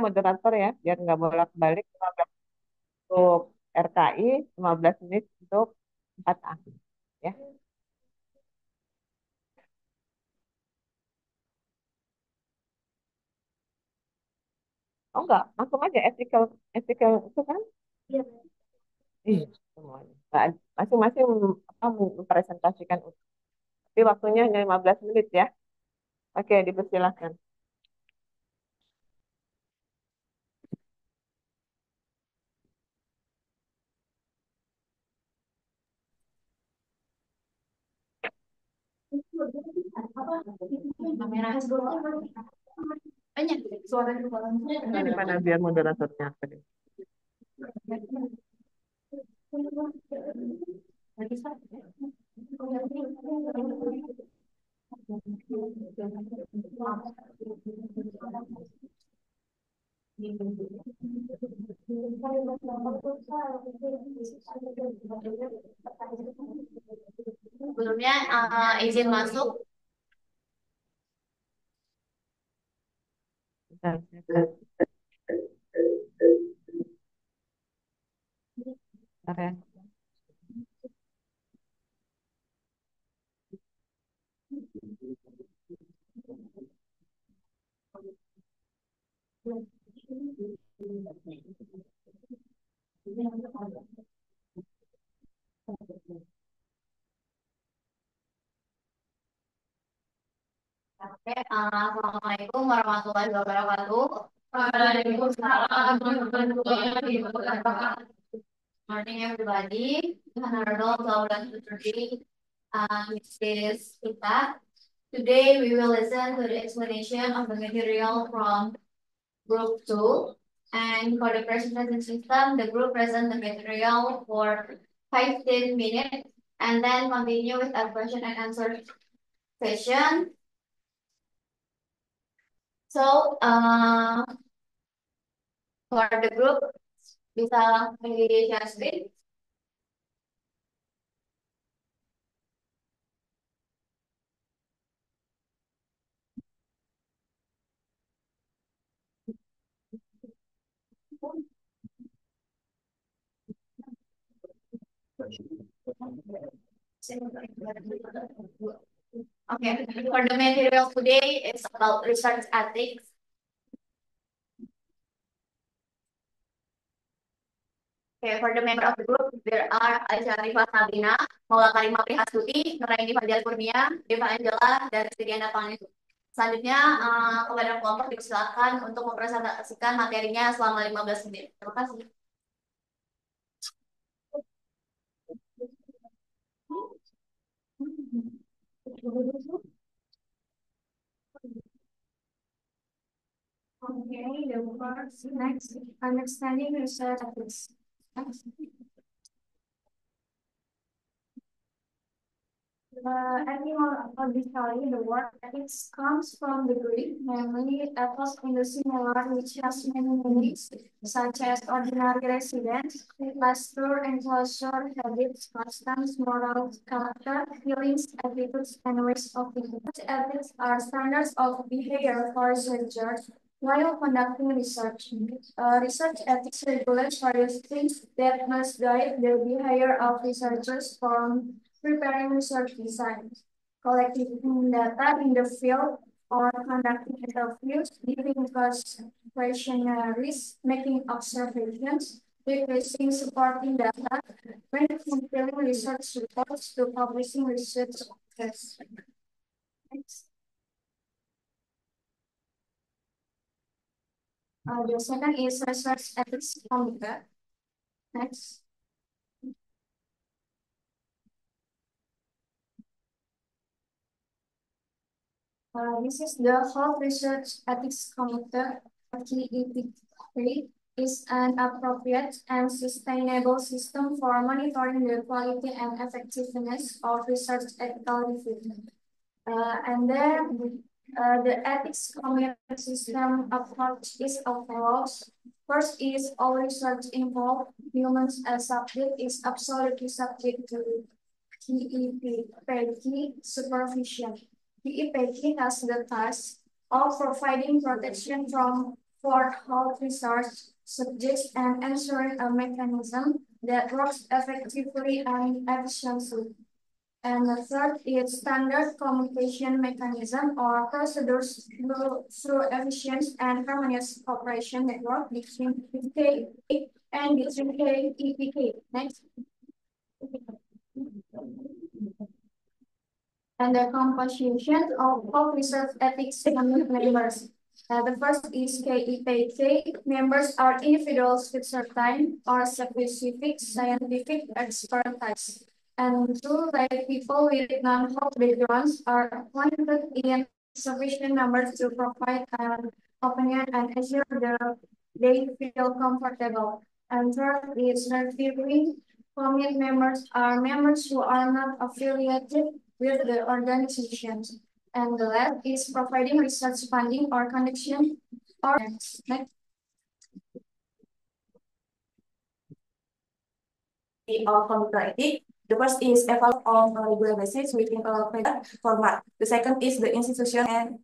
moderator ya, biar nggak bolak-balik 15 untuk RKI, 15 menit untuk 4A. Ya. Oh enggak, langsung aja ethical, ethical itu kan? Iya. Iya, semuanya. Masing-masing apa, mempresentasikan. Tapi waktunya hanya 15 menit ya. Oke, dipersilahkan. Banyak suara Ini di mana biar moderatornya tadi? Sebelumnya izin masuk. Bentar, bentar, bentar ya. Oke, Assalamualaikum warahmatullahi wabarakatuh. Waalaikumsalam warahmatullahi wabarakatuh. Morning, everybody. Honorable Claudia Putri, Mrs. Kita. Today, we will listen to the explanation of the material from Group 2. And for the presentation system, the group present the material for 15 minutes and then continue with a question and answer session. So, for the group, bisa pilih share screen. Okay, for the material today, it's about research ethics. Okay, for the member of the group, there are Aisyah Rifat Sabrina, Maula Karimah Prihastuti, Nuraini Fajar Kurnia, Deva Angela, dan Sitiana Panganitu. Selanjutnya, kepada kelompok disilakan untuk mempresentasikan materinya selama 15 menit. Terima kasih. Okay, the first, next, understanding research ethics. Etymologically, the word ethics comes from the Greek, namely ethos in the singular, which has many meanings, such as ordinary residence, luster, enclosure, habits, customs, morals, character, feelings, attitudes, and ways of thinking. Ethics are standards of behavior for researchers while conducting research. Research ethics regulates various things that must guide the behavior of researchers from preparing research designs, collecting data in the field, or conducting interviews, giving questionnaires, making observations, requesting supporting data, when compiling research reports to publishing research papers. Next. The second is research ethics committee. Next. This is the Health Research Ethics Committee, HEEP3, is an appropriate and sustainable system for monitoring the quality and effectiveness of research ethical review. And then the ethics committee system approach is as follows. First is all research involved humans as subject is absolutely subject to PEPG supervision. PEPG has the task of providing protection from for health research subjects and ensuring a mechanism that works effectively and efficiently. And the third is standard communication mechanism or procedures through efficient and harmonious cooperation network between PK and between KEPK. Next. And the composition of research ethics members. The first is KEPK. Members are individuals with certain or specific scientific expertise. And two, like people with non-health backgrounds are appointed in sufficient numbers to provide an opinion and ensure they feel comfortable. And third is reviewing committee members are members who are not affiliated with the organizations. And the last is providing research funding or connection or next. Of computer ethics. The first is evaluate on a regular basis within a credit format. The second is the institution and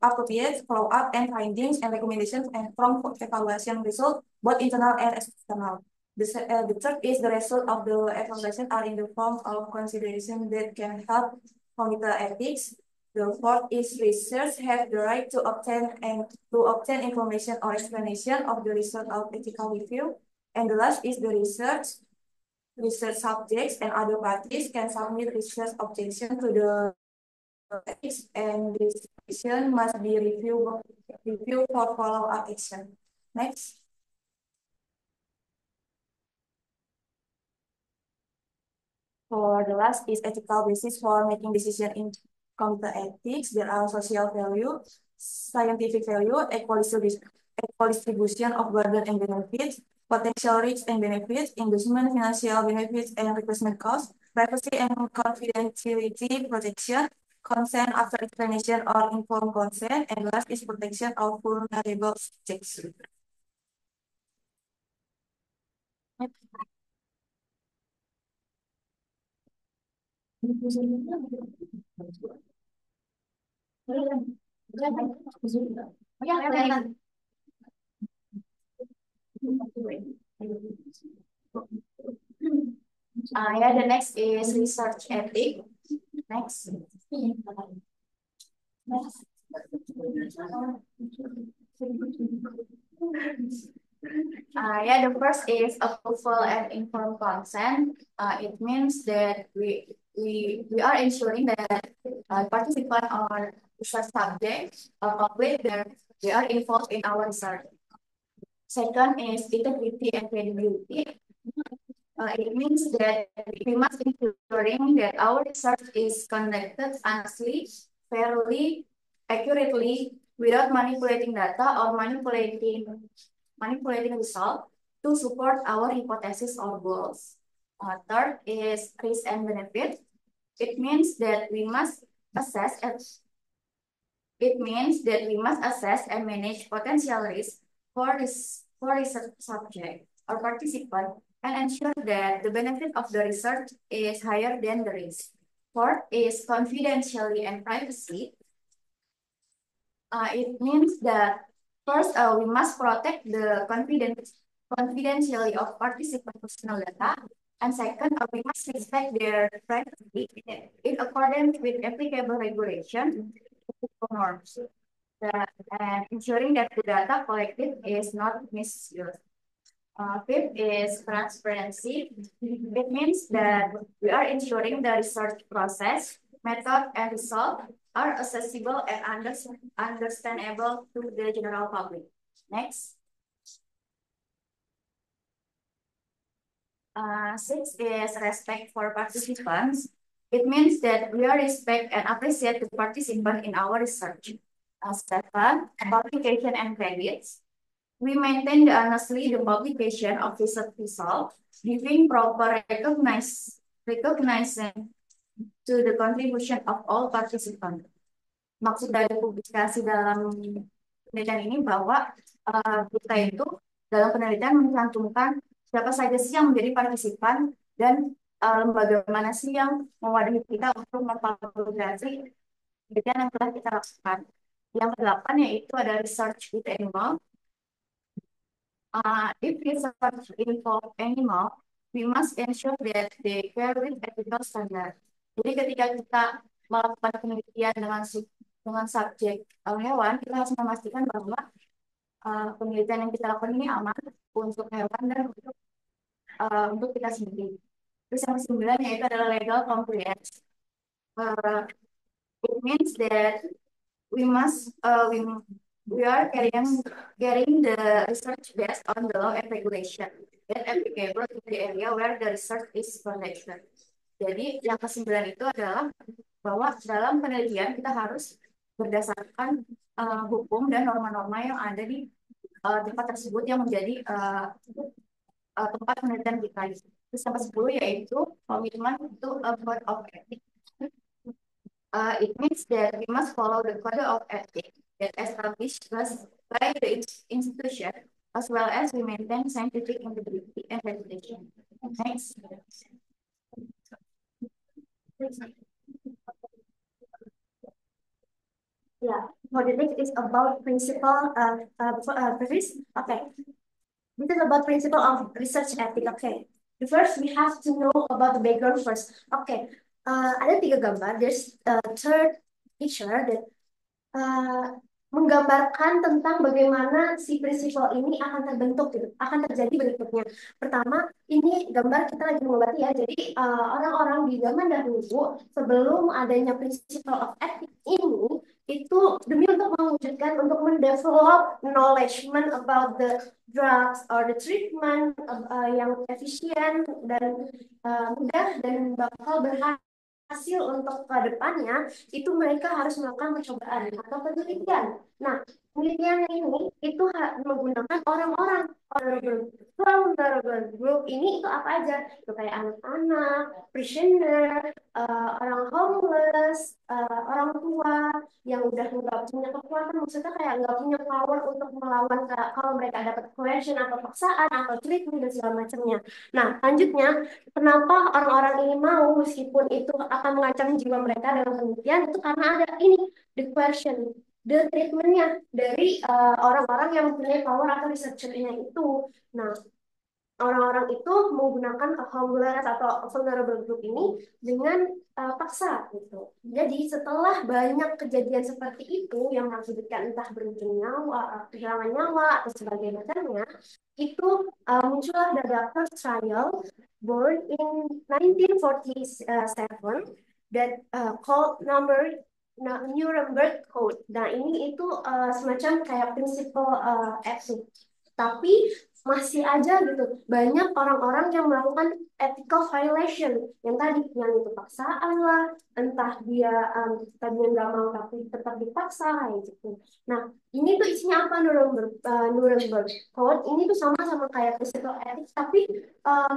appropriate follow-up and findings and recommendations and from evaluation result, both internal and external. The third is the result of the evaluation are in the form of consideration that can help computer ethics. The fourth is research have the right to obtain information or explanation of the result of ethical review. And the last is the research subjects and other parties can submit research objection to the ethics, and this decision must be reviewed for follow-up action. Next. For the last is ethical basis for making decision in computer ethics. There are social value, scientific value, equal distribution of burden and benefits, potential risks and benefits, investment, financial benefits and replacement costs, privacy and confidentiality protection, consent after explanation or informed consent, and last is protection of vulnerable subjects. Yeah, the next is research ethic. Next. Yeah, the first is approval and informed consent. It means that we are ensuring that participants or research subjects are complete that they are involved in our research. Second is integrity and credibility. It means that we must ensuring that our research is conducted honestly, fairly, accurately, without manipulating data or manipulating results to support our hypothesis or goals. Third is risk and benefit. It means that we must assess and manage potential risks for research subject or participant and ensure that the benefit of the research is higher than the risk. Fourth is confidentiality and privacy. It means that first, we must protect the confidentiality of participant personal data. And second, we must respect their privacy in accordance with applicable regulation norms. And ensuring that the data collected is not misused. Fifth is transparency. It means that we are ensuring the research process, method, and result are accessible and understandable to the general public. Next. Six is respect for participants. It means that we are respect and appreciate the participant in our research. Seven, publication and credits. We maintain honestly the publication of research results, giving proper recognition to the contribution of all participants. Maksud dari publikasi dalam penelitian ini bahwa kita itu dalam penelitian mencantumkan siapa saja sih yang menjadi partisipan dan lembaga mana sih yang mewadahi kita untuk mempublikasi penelitian yang telah kita lakukan. Yang kedelapan yaitu ada research with animal. If research involve animal, we must ensure that they care with ethical standard. Jadi ketika kita melakukan penelitian dengan subjek hewan, kita harus memastikan bahwa penelitian yang kita lakukan ini aman untuk hewan dan untuk kita sendiri. Terus yang kesembilan yaitu adalah legal compliance. It means that we must we are getting the research based on the law and regulation that applicable to the area where the research is conducted. Jadi yang kesembilan itu adalah bahwa dalam penelitian kita harus berdasarkan hukum dan norma-norma yang ada di tempat tersebut yang menjadi tempat penelitian kita. Terus yang ke-10 yaitu komitmen to a code of ethics. It means that we must follow the code of ethics that established by the institution, as well as we maintain scientific integrity and reputation. Next. Yeah, for the next is about principle. Okay. This is about principle of research ethic. Okay. First, we have to know about the background first. Okay. Ada 3 gambar. There's a third picture that menggambarkan tentang bagaimana si prinsipal ini akan terbentuk gitu, akan terjadi berikutnya. Pertama, ini gambar kita lagi mengobati ya. Jadi orang-orang di zaman dahulu sebelum adanya prinsipal of ethics ini itu demi untuk mewujudkan untuk mendevelop knowledge about the drugs or the treatment yang efisien dan mudah dan bakal berhasil untuk ke depannya, itu mereka harus melakukan percobaan atau penelitian. Nah, penelitian ini itu menggunakan orang-orang vulnerable group ini itu apa aja? Itu kayak anak-anak, prisoner, orang homeless, orang tua yang udah nggak punya kekuatan, maksudnya kayak nggak punya power untuk melawan kalau mereka dapat coercion atau paksaan atau treatment dan segala macamnya. Nah, lanjutnya, kenapa orang-orang ini mau meskipun itu akan mengancam jiwa mereka dalam penelitian itu karena ada ini the question, the treatmentnya dari orang-orang yang mempunyai power atau researchernya itu. Nah, orang-orang itu menggunakan homeless atau vulnerable group ini dengan paksa gitu. Jadi setelah banyak kejadian seperti itu yang mengakibatkan entah berujung nyawa, kehilangan nyawa atau sebagainya, itu muncullah the doctor trial born in 1947 that called Nuremberg Code. Nah, ini itu semacam kayak prinsipal ethics. Tapi masih aja gitu banyak orang-orang yang melakukan ethical violation yang itu paksaan lah, entah dia tadinya nggak mau tapi tetap dipaksa kayak gitu. Nah, ini tuh isinya apa Nuremberg Code ini tuh sama-sama kayak prinsipal etik, tapi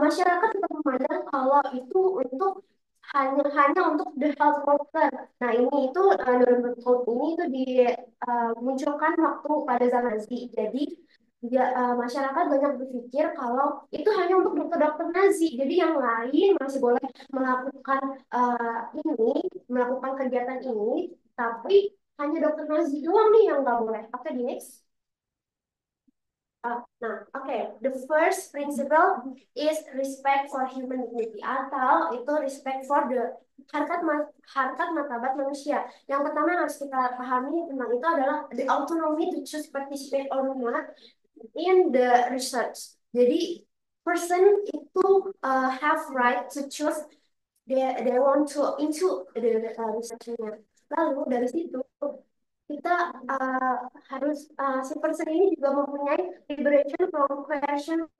masyarakat tetap memandang kalau itu untuk hanya untuk the health worker. Nah, ini itu Nuremberg Code ini itu dimunculkan waktu pada zaman Nazi. Jadi masyarakat banyak berpikir kalau itu hanya untuk dokter-dokter Nazi. Jadi yang lain masih boleh melakukan melakukan kegiatan ini, tapi hanya dokter Nazi doang nih yang nggak boleh. Oke, di next. The first principle is respect for human dignity atau itu respect for the harkat martabat manusia. Yang pertama yang harus kita pahami tentang itu adalah the autonomy to choose participate or not in the research. Jadi person itu have right to choose they want to into the research-nya. Lalu dari situ kita harus si person ini juga mempunyai liberation from coercion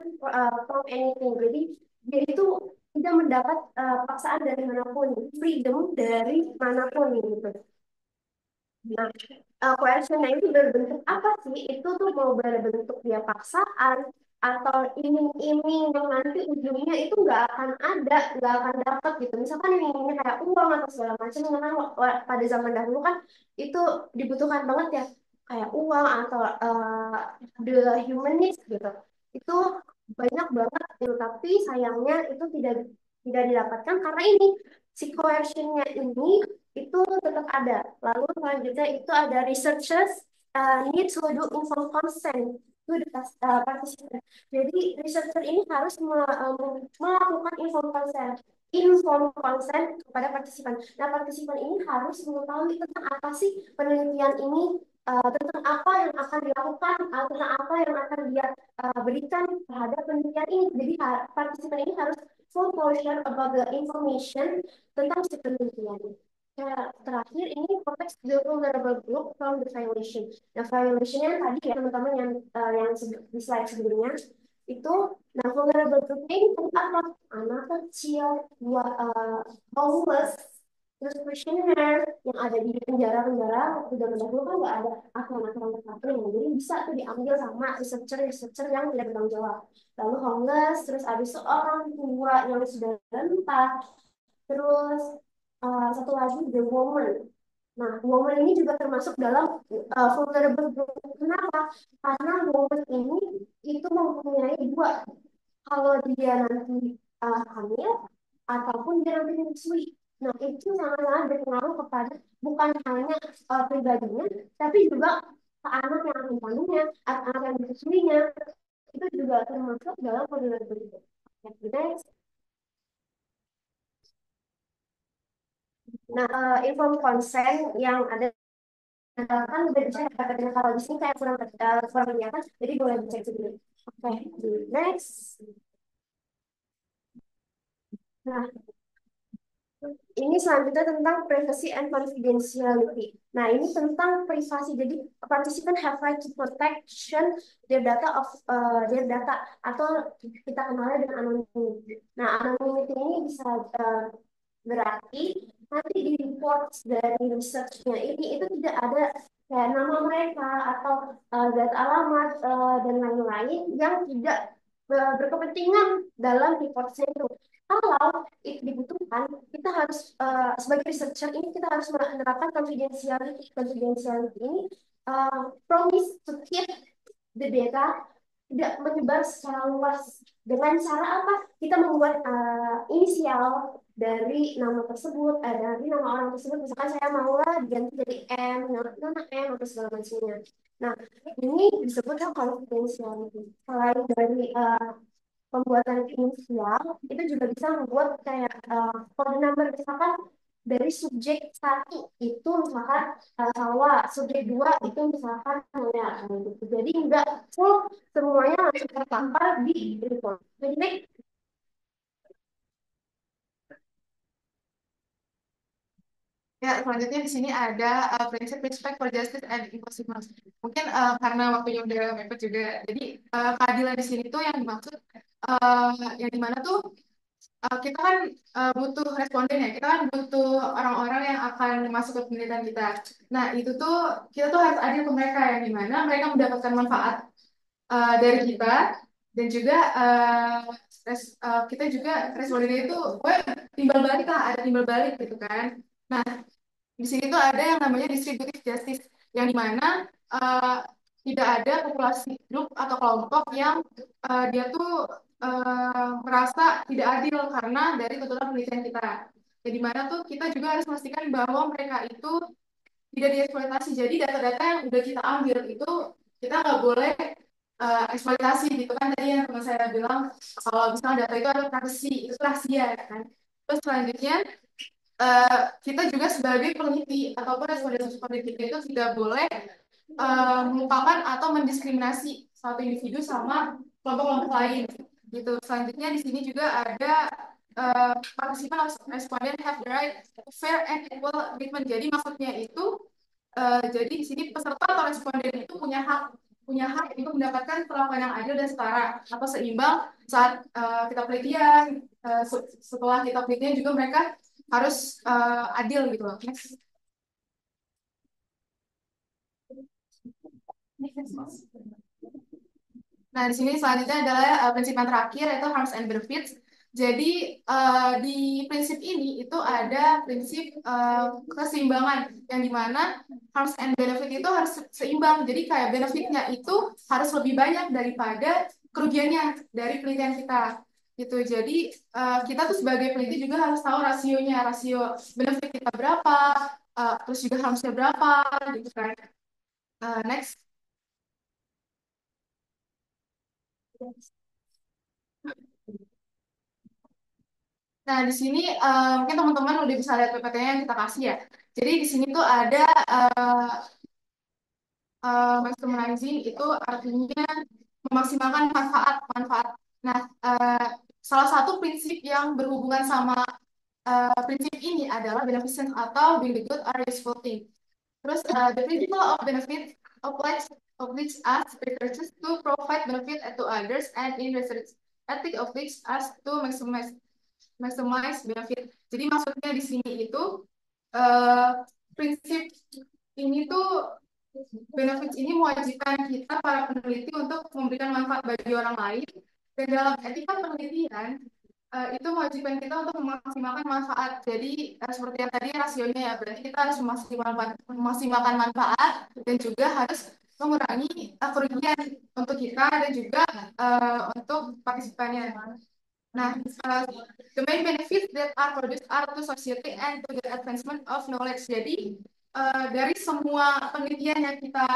from anything. Jadi dia itu tidak mendapat paksaan dari manapun, freedom dari manapun gitu. Nah, coercionnya itu berbentuk apa sih? Itu tuh mau berbentuk dia paksaan atau iming-iming yang nanti ujungnya itu nggak akan ada, nggak akan dapat gitu. Misalkan iming-imingnya kayak uang atau segala macam, karena pada zaman dahulu kan itu dibutuhkan banget ya, kayak uang atau the human needs gitu. Itu banyak banget gitu, tapi sayangnya itu tidak didapatkan karena ini si coercionnya ini itu tetap ada. Lalu selanjutnya itu ada researchers need to do informed consent. to the participant. Jadi researcher ini harus melakukan informed consent kepada partisipan. Nah, partisipan ini harus mengetahui tentang apa sih penelitian ini, tentang apa yang akan dilakukan, tentang apa yang akan dia berikan terhadap penelitian ini. Jadi partisipan ini harus full closure about the information tentang si penelitian. Ya, terakhir ini protect the vulnerable group from the violation. Nah, violation-nya tadi ya teman-teman yang di slide sebelumnya itu, nah vulnerable group ini apa? Anak kecil, homeless, terus prisoner yang ada di penjara-penjara waktu zaman dahulu kan nggak ada aturan-aturan tertentu yang jadi bisa tuh diambil sama researcher yang tidak bertanggung jawab. Lalu homeless, terus ada seorang tua yang sudah renta, terus satu lagi the woman. Nah, woman ini juga termasuk dalam vulnerable group. Kenapa? Karena woman ini itu mempunyai dua, kalau dia nanti hamil ataupun dia nanti menyusui. Nah, itu sangat-sangat berpengaruh kepada bukan hanya pribadinya, tapi juga ke anak yang akan kandungnya, anak yang disusuinya. Itu juga termasuk dalam vulnerable group. Next. Nah, informed consent yang ada kan udah bisa katakan kalau di sini kayak kurang kelihatan, jadi boleh dicek dulu. Oke, next. Nah, ini selanjutnya tentang privacy and confidentiality. Nah, ini tentang privasi. Jadi, participant have right to protection their data atau kita kenalnya dengan anonymity. Nah, anonymity ini bisa berarti nanti di report dari research-nya ini itu tidak ada kayak nama mereka atau data alamat dan lain-lain yang tidak berkepentingan dalam report-nya itu. Kalau itu dibutuhkan, kita harus sebagai researcher ini kita harus menerapkan confidentiality. Confidentiality ini promise to keep the data tidak menyebar secara luas. Dengan cara apa? Kita membuat inisial dari nama tersebut, dari nama orang tersebut. Misalkan saya maulah diganti jadi M, nama M atau segala macamnya. Nah, ini disebut confidentiality. Selain dari pembuatan inisial itu juga bisa membuat kayak kode number, misalkan dari subjek satu itu misalkan sawah, subjek dua itu misalkan ya gitu. Jadi enggak full semuanya langsung tertampal di report. Jadi Ya, selanjutnya di sini ada prinsip respect for justice and inclusiveness. Mungkin karena waktunya udah mepet juga, jadi keadilan di sini tuh yang dimaksud yang dimana tuh kita kan butuh responden ya, kita kan butuh orang-orang yang akan masuk ke penelitian kita. Nah, itu tuh kita tuh harus adil ke mereka yang dimana mereka mendapatkan manfaat dari kita dan juga kita juga respondennya itu gue timbal balik lah, ada timbal balik gitu kan. Nah, di sini tuh ada yang namanya distributive justice, yang dimana tidak ada populasi grup atau kelompok yang dia tuh merasa tidak adil karena dari tuntutan penelitian kita. Jadi mana tuh kita juga harus memastikan bahwa mereka itu tidak dieksploitasi. Jadi data-data yang udah kita ambil itu kita nggak boleh eksploitasi gitu kan, tadi yang teman saya bilang kalau misalnya data itu ada privacy, itu rahasia kan. Terus selanjutnya kita juga sebagai peneliti ataupun responden peneliti itu tidak boleh melupakan atau mendiskriminasi suatu individu sama kelompok-kelompok lain gitu. Selanjutnya di sini juga ada partisipan atau responden have the right to fair and equal treatment. Jadi maksudnya itu jadi di sini peserta atau responden itu punya hak untuk mendapatkan perlakuan yang adil dan setara atau seimbang saat kita penelitian. Setelah kita penelitian juga mereka harus adil gitu loh. Next. Nah, di sini selanjutnya adalah prinsip yang terakhir yaitu harms and benefits. Jadi di prinsip ini itu ada prinsip keseimbangan yang dimana harms and benefit itu harus seimbang. Jadi kayak benefitnya itu harus lebih banyak daripada kerugiannya dari penelitian kita gitu. Jadi kita tuh sebagai peneliti juga harus tahu rasionya, rasio benefit kita berapa, terus juga harusnya berapa gitu kan. Next. Nah, di sini mungkin teman-teman udah bisa lihat PPT-nya yang kita kasih ya. Jadi di sini tuh ada maximizing itu artinya memaksimalkan manfaat. Nah, salah satu prinsip yang berhubungan sama prinsip ini adalah beneficence atau being the good or useful thing. Terus, the principle of benefit obliges us researchers to provide benefit to others and in research ethic obliges us to maximize benefit. Jadi maksudnya di sini itu prinsip ini tuh benefit ini mewajibkan kita para peneliti untuk memberikan manfaat bagi orang lain dan dalam etika penelitian itu mewajibkan kita untuk memaksimalkan manfaat. Jadi seperti yang tadi rasionya ya, berarti kita harus memaksimalkan manfaat dan juga harus mengurangi kerugian untuk kita dan juga untuk partisipannya. Nah, the main benefits that are produced are to society and to the advancement of knowledge. Jadi, dari semua penelitian yang kita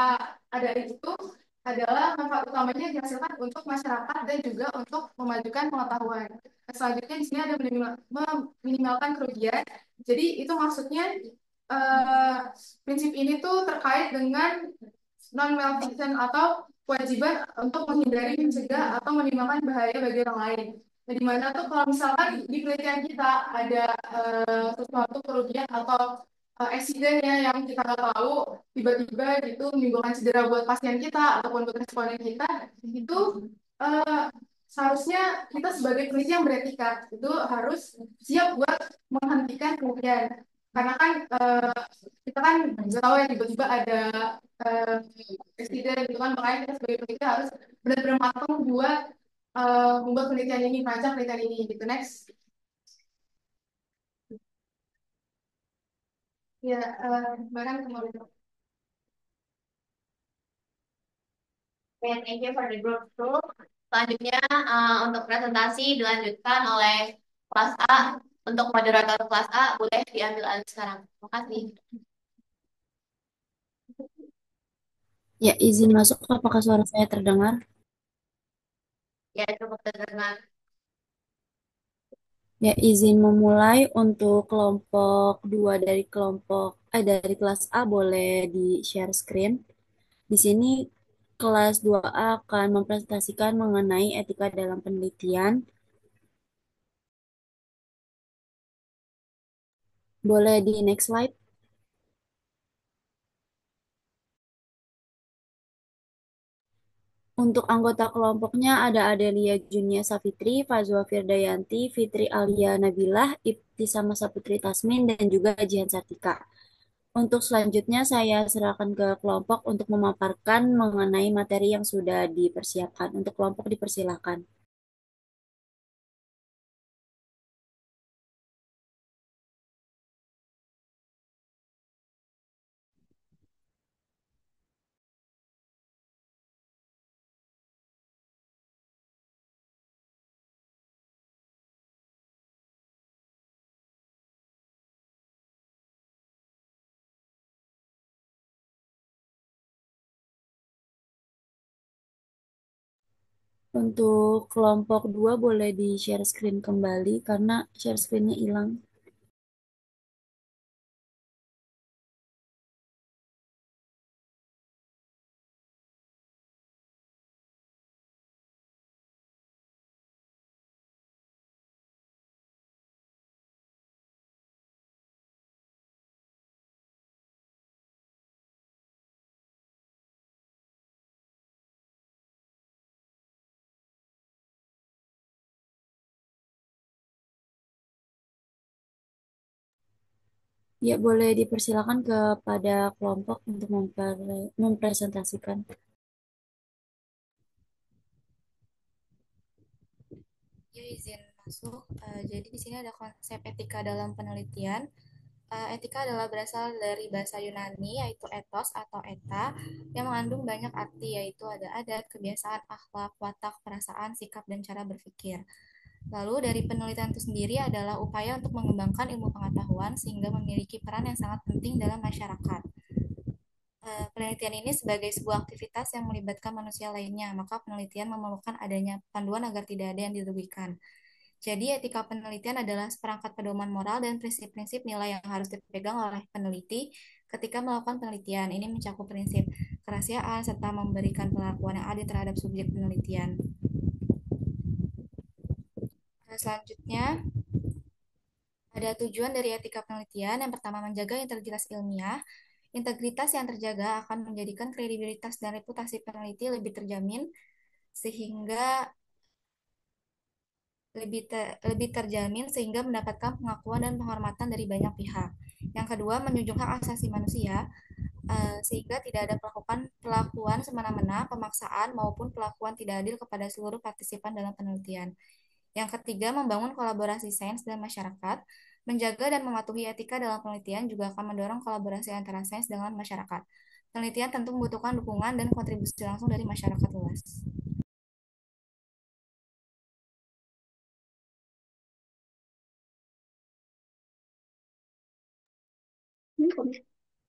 ada itu adalah manfaat utamanya yang dihasilkan untuk masyarakat dan juga untuk memajukan pengetahuan. Nah, selanjutnya di sini ada meminimalkan kerugian. Jadi, itu maksudnya prinsip ini tuh terkait dengan non-malfeasance atau kewajiban untuk menghindari, mencegah, atau menimbulkan bahaya bagi orang lain. Nah, di mana tuh kalau misalkan di penelitian kita ada sesuatu kerugian atau accident-nya yang kita nggak tahu, tiba-tiba gitu menimbulkan cedera buat pasien kita ataupun buat responden kita, itu eh, seharusnya kita sebagai peneliti yang beretika itu harus siap buat menghentikan kerugian. Karena kan kita kan nggak tahu ya tiba-tiba ada uh, presiden gitu kan, makanya kita sebagai peneliti harus benar-benar matang buat membuat penelitian ini, merancang penelitian ini gitu. Next. Ya, barang kemarin. Okay, thank you for the group tour. Selanjutnya untuk presentasi dilanjutkan oleh kelas A. Untuk moderator kelas A boleh diambil alih sekarang. Terima kasih. Ya, izin masuk. Apakah suara saya terdengar? Ya, cukup terdengar. Ya, izin memulai untuk kelompok 2 dari dari kelas A boleh di share screen. Di sini kelas 2A akan mempresentasikan mengenai etika dalam penelitian. Boleh di next slide. Untuk anggota kelompoknya ada Adelia Junia Safitri, Fazwa Firdayanti, Fitri Alia Nabilah, Ibtisama Saputri Tasmin, dan juga Jihan Satika. Untuk selanjutnya saya serahkan ke kelompok untuk memaparkan mengenai materi yang sudah dipersiapkan. Untuk kelompok dipersilakan. Untuk kelompok 2 boleh di share screen kembali karena share screen-nya hilang. Ya, boleh dipersilakan kepada kelompok untuk mempresentasikan. Ya, izin masuk. Jadi di sini ada konsep etika dalam penelitian. Etika adalah berasal dari bahasa Yunani yaitu ethos atau eta yang mengandung banyak arti yaitu ada adat, kebiasaan, akhlak, watak, perasaan, sikap, dan cara berpikir. Lalu dari penelitian itu sendiri adalah upaya untuk mengembangkan ilmu pengetahuan sehingga memiliki peran yang sangat penting dalam masyarakat. Penelitian ini sebagai sebuah aktivitas yang melibatkan manusia lainnya, maka penelitian memerlukan adanya panduan agar tidak ada yang dirugikan. Jadi, etika penelitian adalah seperangkat pedoman moral dan prinsip-prinsip nilai yang harus dipegang oleh peneliti ketika melakukan penelitian. Ini mencakup prinsip kerahasiaan serta memberikan perlakuan yang adil terhadap subjek penelitian. Selanjutnya, ada tujuan dari etika penelitian. Yang pertama, menjaga integritas ilmiah. Integritas yang terjaga akan menjadikan kredibilitas dan reputasi peneliti lebih terjamin, sehingga lebih terjamin sehingga mendapatkan pengakuan dan penghormatan dari banyak pihak. Yang kedua, menjunjung hak asasi manusia, sehingga tidak ada perlakuan semena-mena, pemaksaan, maupun perlakuan tidak adil kepada seluruh partisipan dalam penelitian. Yang ketiga, membangun kolaborasi sains dan masyarakat. Menjaga dan mematuhi etika dalam penelitian juga akan mendorong kolaborasi antara sains dengan masyarakat. Penelitian tentu membutuhkan dukungan dan kontribusi langsung dari masyarakat luas.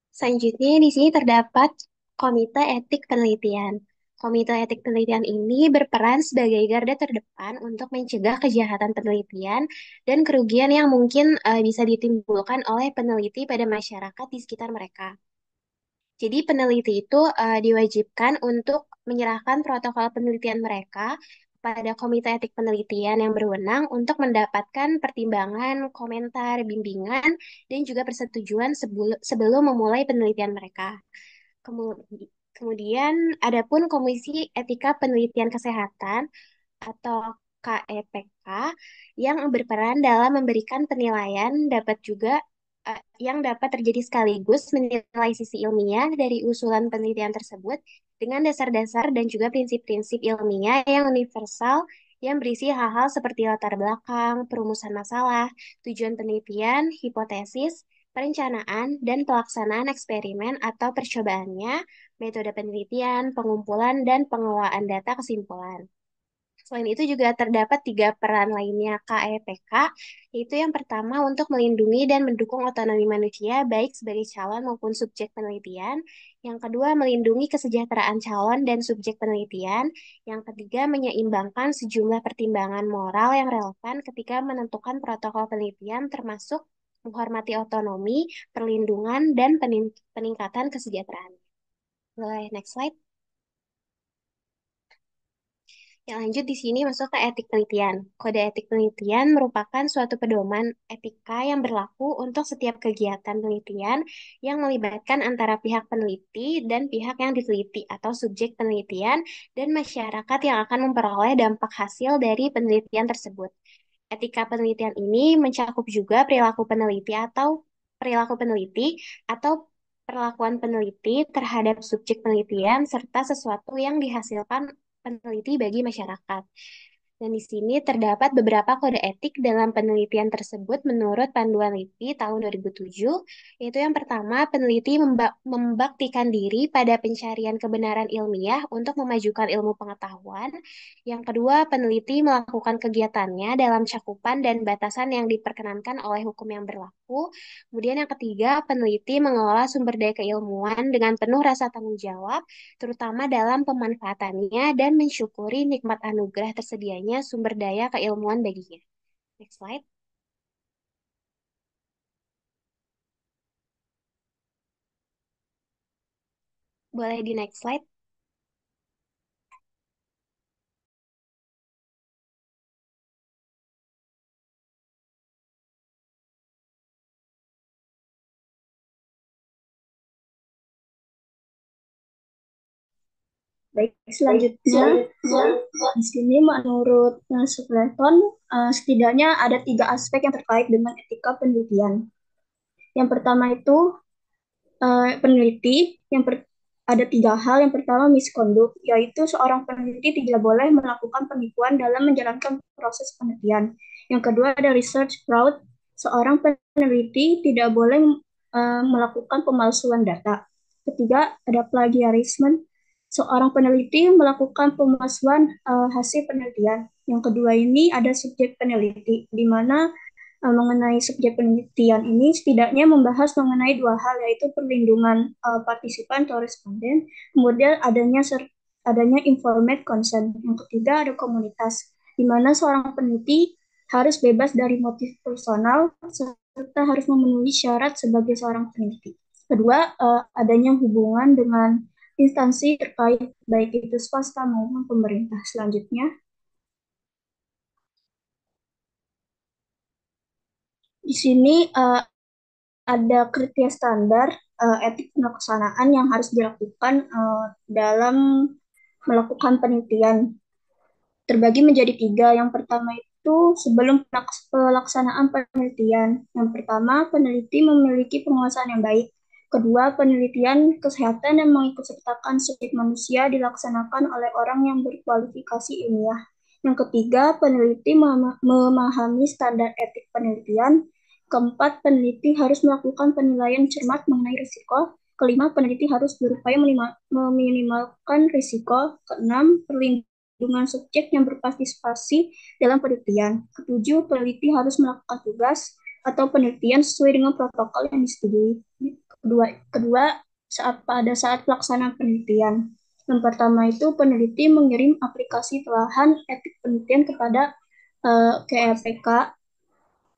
Selanjutnya di sini terdapat Komite Etik Penelitian. Komite Etik Penelitian ini berperan sebagai garda terdepan untuk mencegah kejahatan penelitian dan kerugian yang mungkin bisa ditimbulkan oleh peneliti pada masyarakat di sekitar mereka. Jadi peneliti itu diwajibkan untuk menyerahkan protokol penelitian mereka pada Komite Etik Penelitian yang berwenang untuk mendapatkan pertimbangan, komentar, bimbingan, dan juga persetujuan sebelum memulai penelitian mereka. Kemudian, adapun Komisi Etika Penelitian Kesehatan atau KEPK yang berperan dalam memberikan penilaian dapat juga yang dapat terjadi sekaligus menilai sisi ilmiah dari usulan penelitian tersebut dengan dasar-dasar dan juga prinsip-prinsip ilmiah yang universal yang berisi hal-hal seperti latar belakang, perumusan masalah, tujuan penelitian, hipotesis, perencanaan, dan pelaksanaan eksperimen atau percobaannya, metode penelitian, pengumpulan, dan pengelolaan data kesimpulan. Selain itu juga terdapat tiga peran lainnya KEPK, yaitu yang pertama untuk melindungi dan mendukung otonomi manusia baik sebagai calon maupun subjek penelitian. Yang kedua melindungi kesejahteraan calon dan subjek penelitian. Yang ketiga menyeimbangkan sejumlah pertimbangan moral yang relevan ketika menentukan protokol penelitian termasuk menghormati otonomi, perlindungan, dan peningkatan kesejahteraan. Boleh next slide. Yang lanjut di sini masuk ke etik penelitian. Kode etik penelitian merupakan suatu pedoman etika yang berlaku untuk setiap kegiatan penelitian yang melibatkan antara pihak peneliti dan pihak yang diteliti atau subjek penelitian dan masyarakat yang akan memperoleh dampak hasil dari penelitian tersebut. Etika penelitian ini mencakup juga perilaku peneliti atau perlakuan peneliti terhadap subjek penelitian serta sesuatu yang dihasilkan peneliti bagi masyarakat. Dan di sini terdapat beberapa kode etik dalam penelitian tersebut menurut Panduan LIPI tahun 2007, yaitu yang pertama, peneliti membaktikan diri pada pencarian kebenaran ilmiah untuk memajukan ilmu pengetahuan. Yang kedua, peneliti melakukan kegiatannya dalam cakupan dan batasan yang diperkenankan oleh hukum yang berlaku. Kemudian yang ketiga, peneliti mengelola sumber daya keilmuan dengan penuh rasa tanggung jawab, terutama dalam pemanfaatannya dan mensyukuri nikmat anugerah tersedianya sumber daya keilmuan baginya. Next slide. Boleh di next slide. Baik, selanjutnya di sini menurut Sukleton setidaknya ada 3 aspek yang terkait dengan etika penelitian. Yang pertama itu peneliti, ada 3 hal. Yang pertama misconduct, yaitu seorang peneliti tidak boleh melakukan penipuan dalam menjalankan proses penelitian. Yang kedua ada research fraud, seorang peneliti tidak boleh melakukan pemalsuan data. Ketiga ada plagiarisme, seorang peneliti melakukan pemalsuan hasil penelitian. Yang kedua ini ada subjek peneliti, di mana mengenai subjek penelitian ini setidaknya membahas mengenai dua hal, yaitu perlindungan partisipan atau responden, kemudian adanya informed consent. Yang ketiga ada komunitas, di mana seorang peneliti harus bebas dari motif personal serta harus memenuhi syarat sebagai seorang peneliti. Kedua, adanya hubungan dengan instansi terkait, baik itu swasta maupun pemerintah. Selanjutnya, di sini ada kriteria standar etik pelaksanaan yang harus dilakukan dalam melakukan penelitian. Terbagi menjadi tiga. Yang pertama itu sebelum pelaksanaan penelitian. Yang pertama, peneliti memiliki penguasaan yang baik. Kedua, penelitian kesehatan yang mengikutsertakan subjek manusia dilaksanakan oleh orang yang berkualifikasi ilmiah. Yang ketiga, peneliti memahami standar etik penelitian. Keempat, peneliti harus melakukan penilaian cermat mengenai risiko. Kelima, peneliti harus berupaya meminimalkan risiko. Keenam, perlindungan subjek yang berpartisipasi dalam penelitian. Ketujuh, peneliti harus melakukan tugas atau penelitian sesuai dengan protokol yang disetujui. Kedua, pada saat pelaksanaan penelitian. Yang pertama itu peneliti mengirim aplikasi telahan etik penelitian kepada KEPK.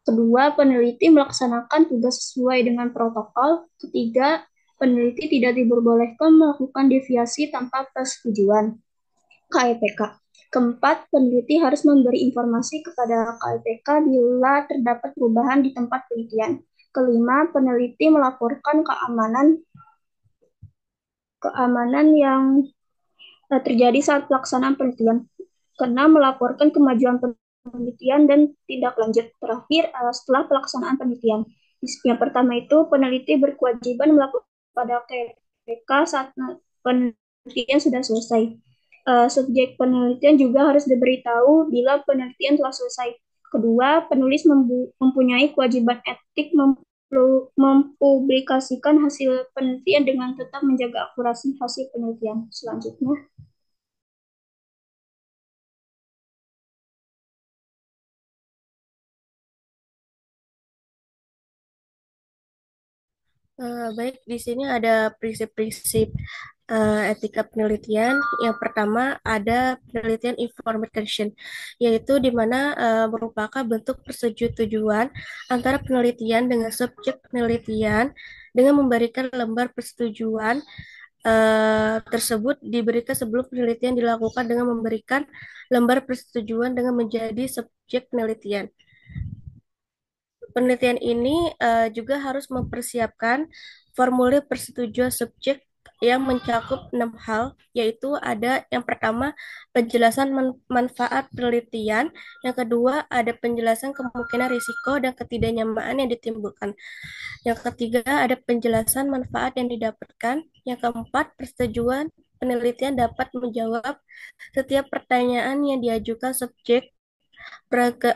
Kedua, peneliti melaksanakan tugas sesuai dengan protokol. Ketiga, peneliti tidak diperbolehkan melakukan deviasi tanpa persetujuan KEPK. Keempat, peneliti harus memberi informasi kepada KEPK bila terdapat perubahan di tempat penelitian. Kelima, peneliti melaporkan keamanan yang terjadi saat pelaksanaan penelitian. Keenam, melaporkan kemajuan penelitian dan tindak lanjut. Terakhir, setelah pelaksanaan penelitian. Yang pertama itu, peneliti berkewajiban melakukan pada KPK saat penelitian sudah selesai. Subjek penelitian juga harus diberitahu bila penelitian telah selesai. Kedua, penulis mempunyai kewajiban etik mempublikasikan hasil penelitian dengan tetap menjaga akurasi hasil penelitian. Selanjutnya, Baik, di sini ada prinsip-prinsip etika penelitian. Yang pertama ada penelitian informed consent, yaitu di mana merupakan bentuk persetujuan antara penelitian dengan subjek penelitian dengan memberikan lembar persetujuan tersebut diberikan sebelum penelitian dilakukan dengan memberikan lembar persetujuan dengan menjadi subjek penelitian. Penelitian ini juga harus mempersiapkan formulir persetujuan subjek yang mencakup 6 hal, yaitu ada yang pertama penjelasan manfaat penelitian, yang kedua ada penjelasan kemungkinan risiko dan ketidaknyamanan yang ditimbulkan, yang ketiga ada penjelasan manfaat yang didapatkan, yang keempat persetujuan penelitian dapat menjawab setiap pertanyaan yang diajukan subjek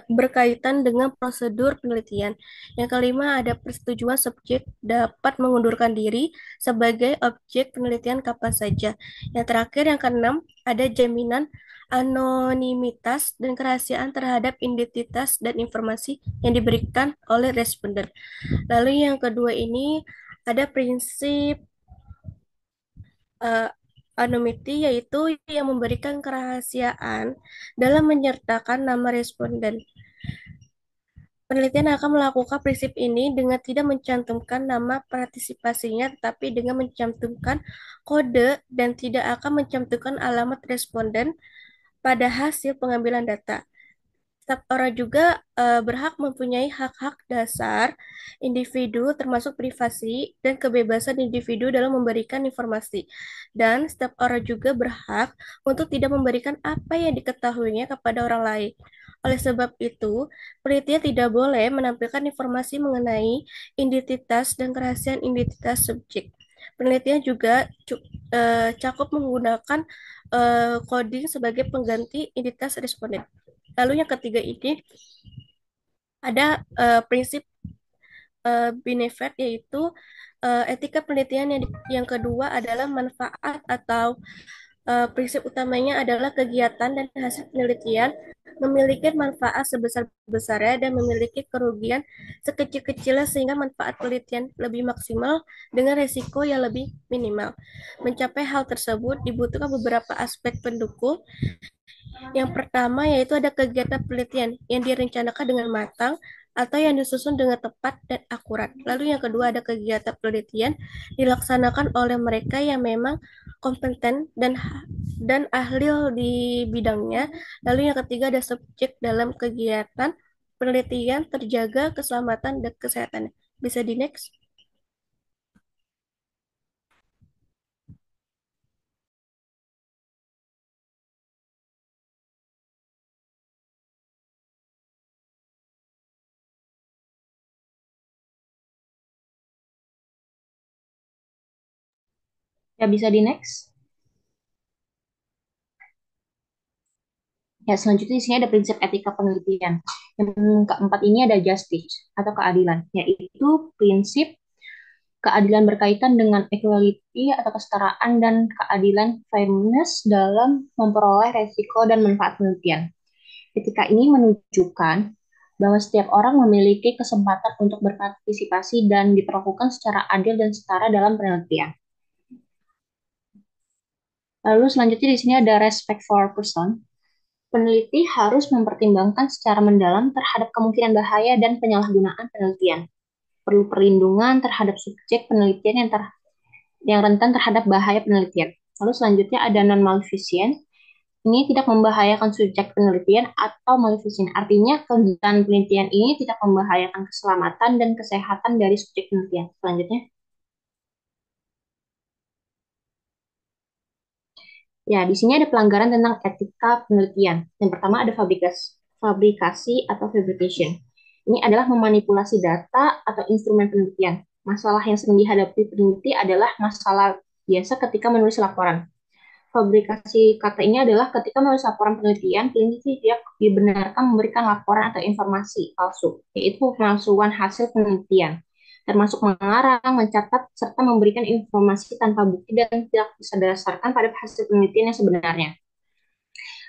berkaitan dengan prosedur penelitian. Yang kelima, ada persetujuan subjek dapat mengundurkan diri sebagai objek penelitian kapan saja. Yang terakhir, yang keenam, ada jaminan anonimitas dan kerahasiaan terhadap identitas dan informasi yang diberikan oleh responden. Lalu yang kedua ini ada prinsip anonymity, yaitu yang memberikan kerahasiaan dalam menyertakan nama responden. Penelitian akan melakukan prinsip ini dengan tidak mencantumkan nama partisipasinya, tetapi dengan mencantumkan kode dan tidak akan mencantumkan alamat responden pada hasil pengambilan data. Setiap orang juga berhak mempunyai hak-hak dasar individu termasuk privasi dan kebebasan individu dalam memberikan informasi. Dan setiap orang juga berhak untuk tidak memberikan apa yang diketahuinya kepada orang lain. Oleh sebab itu, penelitian tidak boleh menampilkan informasi mengenai identitas dan kerahasiaan identitas subjek. Penelitian juga cakup menggunakan coding sebagai pengganti identitas responden. Lalu yang ketiga ini ada prinsip benefit, yaitu etika penelitian. Yang kedua adalah manfaat atau prinsip utamanya adalah kegiatan dan hasil penelitian memiliki manfaat sebesar-besarnya dan memiliki kerugian sekecil-kecilnya sehingga manfaat penelitian lebih maksimal dengan risiko yang lebih minimal. Mencapai hal tersebut dibutuhkan beberapa aspek pendukung. Yang pertama yaitu ada kegiatan penelitian yang direncanakan dengan matang atau yang disusun dengan tepat dan akurat. Lalu yang kedua ada kegiatan penelitian dilaksanakan oleh mereka yang memang kompeten dan ahli di bidangnya. Lalu yang ketiga ada subjek dalam kegiatan penelitian terjaga keselamatan dan kesehatannya. Bisa di next? Ya, bisa di next. Ya, selanjutnya di sini ada prinsip etika penelitian. Yang keempat ini ada justice atau keadilan, yaitu prinsip keadilan berkaitan dengan equality atau kesetaraan dan keadilan fairness dalam memperoleh resiko dan manfaat penelitian. Etika ini menunjukkan bahwa setiap orang memiliki kesempatan untuk berpartisipasi dan diperlakukan secara adil dan setara dalam penelitian. Lalu selanjutnya di sini ada respect for person. Peneliti harus mempertimbangkan secara mendalam terhadap kemungkinan bahaya dan penyalahgunaan penelitian. Perlu perlindungan terhadap subjek penelitian yang rentan terhadap bahaya penelitian. Lalu selanjutnya ada non-maleficent. Ini tidak membahayakan subjek penelitian atau maleficent. Artinya kegiatan penelitian ini tidak membahayakan keselamatan dan kesehatan dari subjek penelitian. Selanjutnya. Ya, di sini ada pelanggaran tentang etika penelitian. Yang pertama ada fabrikasi atau fabrication. Ini adalah memanipulasi data atau instrumen penelitian. Masalah yang sering dihadapi peneliti adalah masalah biasa ketika menulis laporan. Fabrikasi kata ini adalah ketika menulis laporan penelitian, peneliti tidak dibenarkan memberikan laporan atau informasi palsu, yaitu pemalsuan hasil penelitian, termasuk mengarang, mencatat, serta memberikan informasi tanpa bukti dan tidak bisa didasarkan pada hasil penelitian yang sebenarnya.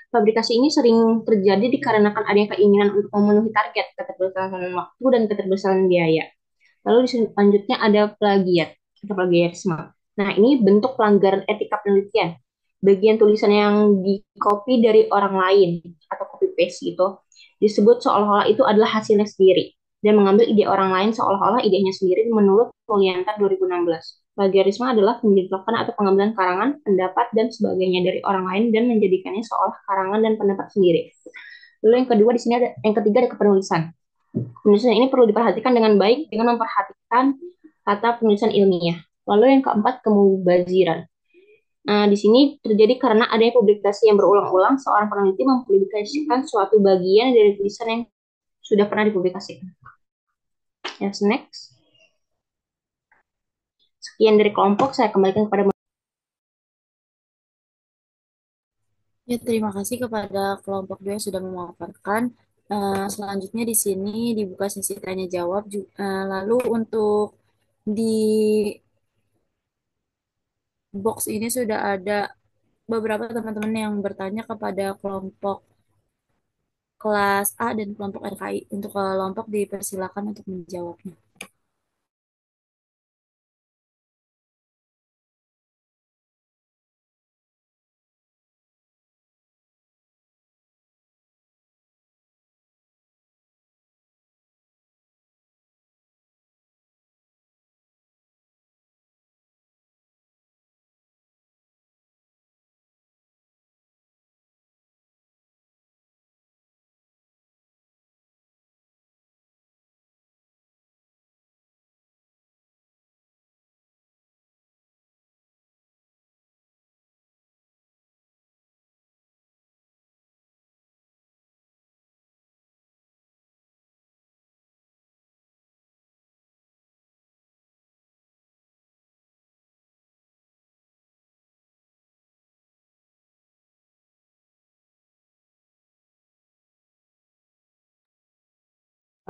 Fabrikasi ini sering terjadi dikarenakan adanya keinginan untuk memenuhi target, keterbatasan waktu, dan keterbatasan biaya. Lalu selanjutnya ada plagiat atau plagiarisme. Nah, ini bentuk pelanggaran etika penelitian. Bagian tulisan yang di-copy dari orang lain atau copy paste gitu disebut seolah-olah itu adalah hasilnya sendiri dan mengambil ide orang lain seolah-olah idenya sendiri menurut Mulyanta 2016. Plagiarisme adalah menjeblokkan atau pengambilan karangan, pendapat, dan sebagainya dari orang lain dan menjadikannya seolah karangan dan pendapat sendiri. Lalu yang kedua di sini ada, yang ketiga ada kepenulisan. Penulisan ini perlu diperhatikan dengan baik dengan memperhatikan kata penulisan ilmiah. Lalu yang keempat, kemubaziran. Nah, di sini terjadi karena adanya publikasi yang berulang-ulang, seorang peneliti mempublikasikan suatu bagian dari tulisan yang sudah pernah dipublikasikan. Yes, next. Sekian dari kelompok, saya kembalikan kepada Ya, terima kasih kepada kelompok 2 yang sudah memaparkan. Selanjutnya di sini dibuka sesi tanya jawab. Lalu untuk di box ini sudah ada beberapa teman-teman yang bertanya kepada kelompok kelas A dan kelompok RKI. Untuk kelompok dipersilakan untuk menjawabnya.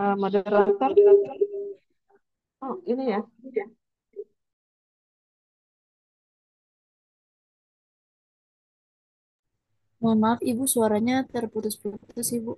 Moderator, oh ini ya. Mohon maaf, Ibu, suaranya terputus-putus, Ibu.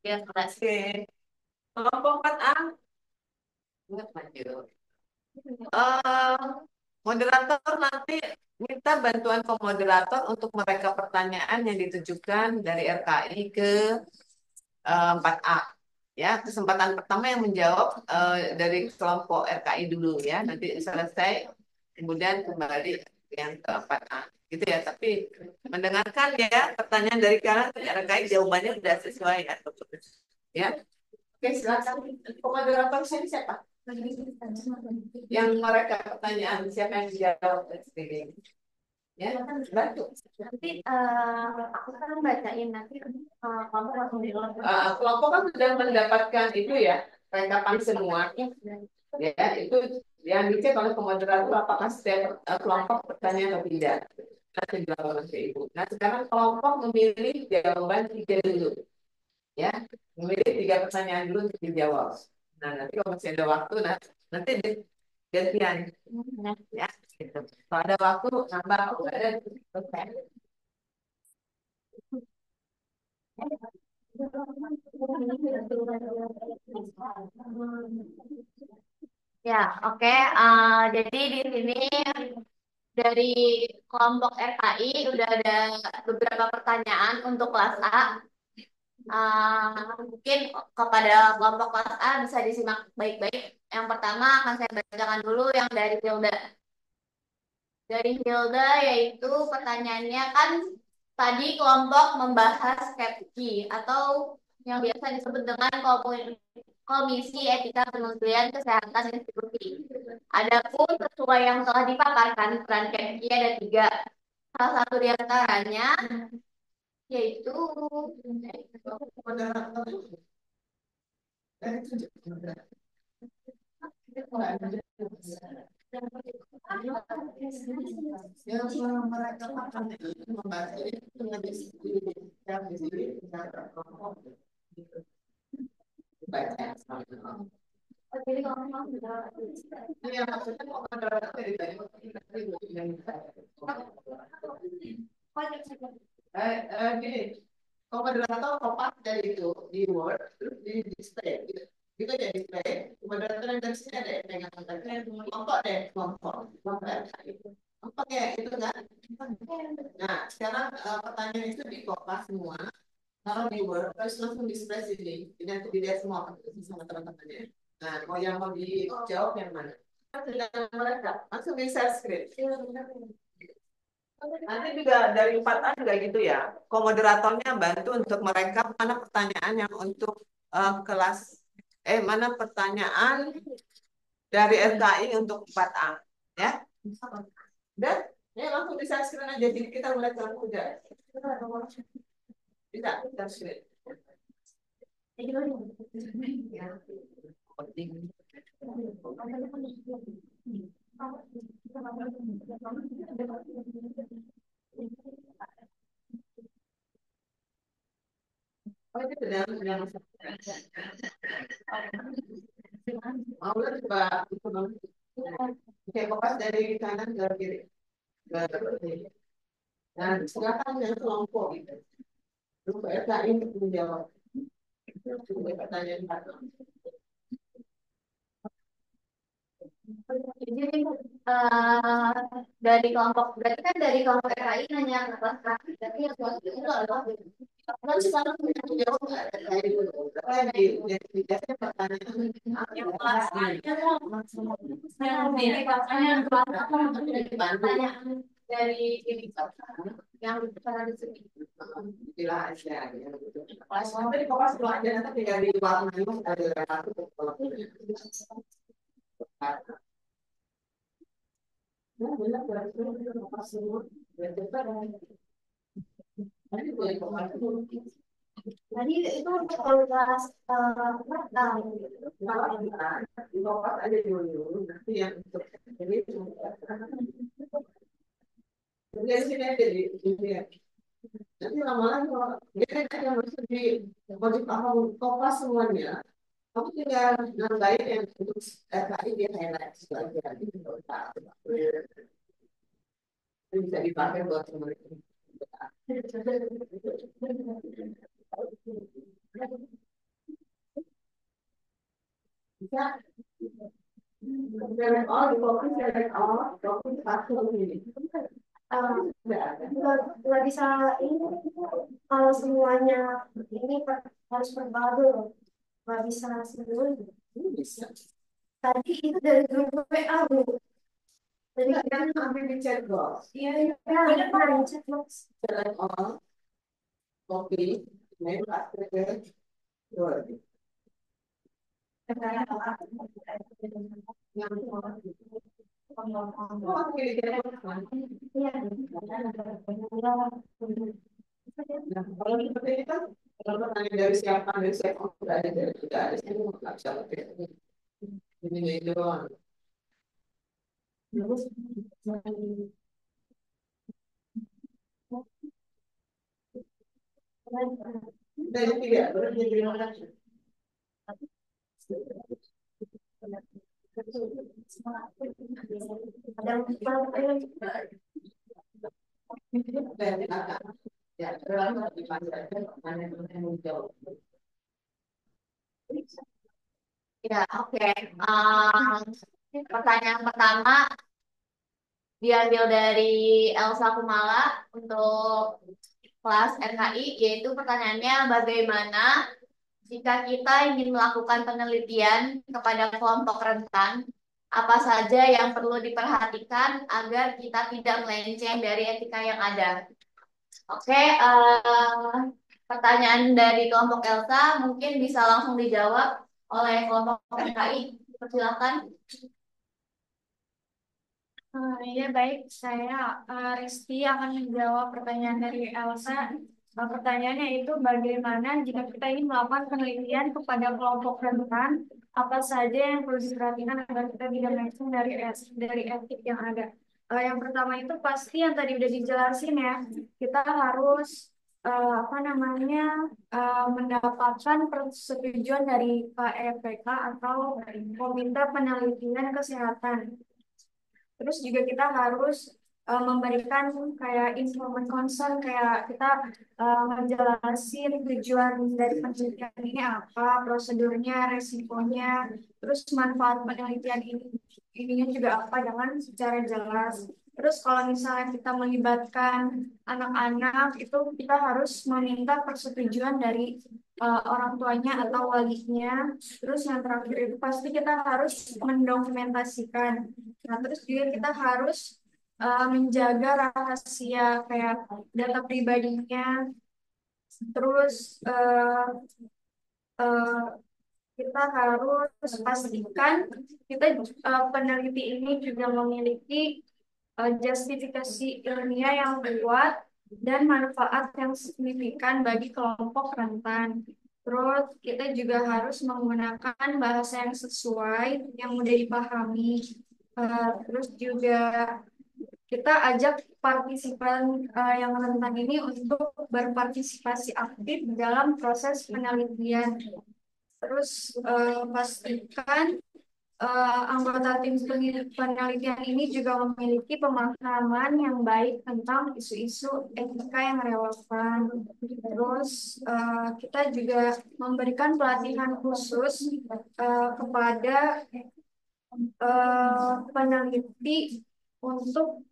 Ya, oke. Kelompok 4A, ingat maju. Eh, Moderator nanti minta bantuan ke moderator untuk mereka pertanyaan yang ditujukan dari RKI ke 4A. Ya, kesempatan pertama yang menjawab dari kelompok RKI dulu ya. Nanti selesai, kemudian kembali yang ke 4A. Gitu ya, tapi mendengarkan ya pertanyaan dari kalian RKI jawabannya sudah sesuai ya. Ya. Oke, silakan. Moderator sini siapa? Yang mereka pertanyaan siapa yang dijawab dan sebagainya. Ya, bantu. Nanti aku kan bacain nanti kelompok langsung di Kelompok kan sudah mendapatkan itu ya, rekapan semua. Ya, itu yang dicek oleh moderator apakah setiap kelompok bertanya atau tidak. Nanti jawaban ke Ibu. Nah, sekarang kelompok memilih jawaban 3 dulu. Ya, memilih 3 pertanyaan dulu untuk dijawab. Nah, nanti kalau masih ada waktu, nanti gantian. Ya, gitu. Kalau ada waktu, nambah. Kalau ada, selesai. Ya, oke. Jadi di sini dari kelompok RKI udah ada beberapa pertanyaan untuk kelas A. Mungkin kepada kelompok kelas A bisa disimak baik-baik. Yang pertama akan saya bacakan dulu yang dari Hilda. Dari Hilda yaitu pertanyaannya kan tadi kelompok membahas KEPKI atau yang biasa disebut dengan Komisi Etika Kementerian Kesehatan Institusi. Adapun sesuai yang telah dipaparkan peran KEPKI ada 3. Salah satu di antaranya yaitu Gini, kalau moderator kopas dari itu di Word, terus di display, gitu. Gitu aja display. Moderator yang dari sini ada yang pegang kontaknya, kelompok deh, kelompok ya, itu kan. Nah, sekarang pertanyaan itu di kopas semua. Kalau di Word, terus langsung display sini. Jadi nanti dilihat semua sama teman-temannya. Nah, yang mau dijawab yang mana? Sedang mereka langsung di share screen. Nanti juga dari 4A juga gitu ya. Komoderatornya bantu untuk merekap mana pertanyaan yang untuk kelas mana pertanyaan dari RKI untuk 4A ya. Dan ya langsung di share screen aja jadi kita mulai terus juga. Bisa share screen. Ya. Oh, itu sedang mau coba oke fokus dari kanan ke kiri. Dan silakan yang kelompok gitu. Terus RKI untuk menjawab. Itu pertanyaan satu. Jadi dari kelompok berarti kan dari kelompok RKI hanya kelas kaki berarti yang kelas itu adalah Kan sekarang yang menjawab RKI dulu. Karena di identitasnya pertanyaan yang kelas A yang pertanyaan dari ini yang pernah disebut istilah aja ya. Pas nanti fokus dulu aja nanti tinggal di warna itu ada relatif kalau nah, benar berarti fokus dulu. Tadi itu untuk kelas Aja dulu, nanti yang untuk jadi sini aja di nanti lama-lama kalau dia kan ada masuk di wajib paham kopas semuanya. Kamu tinggal nambahin yang untuk RKI dia highlight itu aja. Itu bisa dipakai buat teman-teman. Bisa. Dari all di fokus dari all fokus satu ini. nggak bisa ini kalau semuanya ini harus berbagi loh, nggak bisa sendiri. Bisa. Tadi itu dari grup WA Bu. Jadi Kan ambil di chat box. iya iya pernah di chat box. Select all, copy, name, password, dua. Nah, kalau seperti ini kan, kalau pertanyaan dari siapa, sudah ada dari sudah ada, saya nggak bisa pakai ini doang. Dari tiga, berarti terima kasih. Ya, terlalu dipanjangkan pertanyaan jauh. Ya, oke. Pertanyaan pertama diambil dari Elsa Kumala untuk kelas RKI, yaitu pertanyaannya bagaimana jika kita ingin melakukan penelitian kepada kelompok rentan, apa saja yang perlu diperhatikan agar kita tidak melenceng dari etika yang ada? Oke, pertanyaan dari kelompok Elsa mungkin bisa langsung dijawab oleh kelompok RKI. Silakan. Iya baik, saya Resti akan menjawab pertanyaan dari Elsa. Pertanyaannya itu bagaimana jika kita ingin melakukan penelitian kepada kelompok rentan, apa saja yang perlu diperhatikan agar kita tidak melenceng dari etik yang ada. Yang pertama itu pasti yang tadi udah dijelasin ya, kita harus apa namanya mendapatkan persetujuan dari KEPK atau Komite Penelitian Kesehatan. Terus juga kita harus memberikan kayak informan concern, kayak kita menjelasin tujuan dari penelitian ini apa, prosedurnya, resikonya, terus manfaat penelitian ininya juga apa dengan secara jelas. Terus kalau misalnya kita melibatkan anak-anak, itu kita harus meminta persetujuan dari orang tuanya atau walinya. Terus yang terakhir itu pasti kita harus mendokumentasikan. Nah, terus juga kita harus menjaga rahasia kayak data pribadinya. Terus eh, kita harus pastikan kita peneliti ini juga memiliki justifikasi ilmiah yang kuat dan manfaat yang signifikan bagi kelompok rentan. Terus kita juga harus menggunakan bahasa yang sesuai, yang mudah dipahami. Terus juga kita ajak partisipan yang rentan ini untuk berpartisipasi aktif dalam proses penelitian. Terus pastikan anggota tim penelitian ini juga memiliki pemahaman yang baik tentang isu-isu etika yang relevan. Terus kita juga memberikan pelatihan khusus kepada peneliti untuk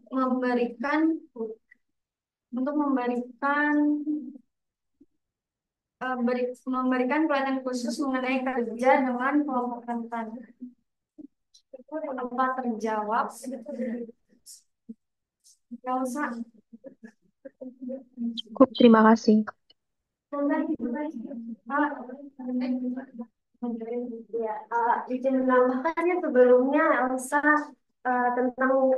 memberikan memberikan pelatihan khusus mengenai kerja dengan kelompok rentan. Itu apa terjawab? Elsa. Cukup, terima kasih. Ya, izin menambahkan ya sebelumnya Elsa tentang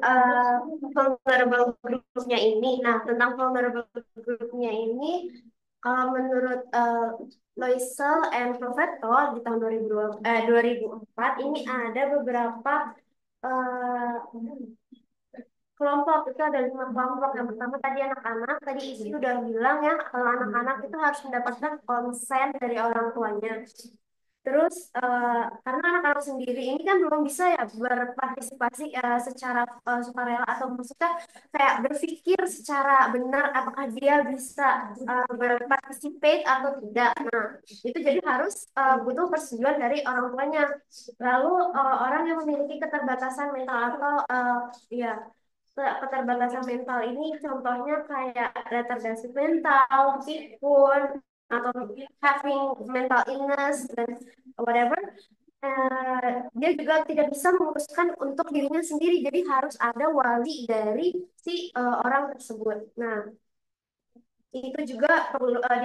vulnerable groupnya ini. Nah, tentang vulnerable groupnya ini, kalau menurut Loisel and Profeto di tahun 2004 ini ada beberapa eh, kelompok. Itu ada 5 kelompok. Yang pertama tadi anak-anak. Tadi Isi udah bilang ya, kalau anak-anak itu harus mendapatkan konsen dari orang tuanya. Terus karena anak-anak sendiri ini kan belum bisa ya berpartisipasi secara sukarela, atau maksudnya kayak berpikir secara benar apakah dia bisa berpartisipate atau tidak. Nah, itu jadi harus butuh persetujuan dari orang tuanya. Lalu orang yang memiliki keterbatasan mental atau ya keterbatasan mental ini contohnya kayak retardasi mental, pikun, atau having mental illness dan whatever, dia juga tidak bisa memutuskan untuk dirinya sendiri. Jadi harus ada wali dari si orang tersebut. Nah, itu juga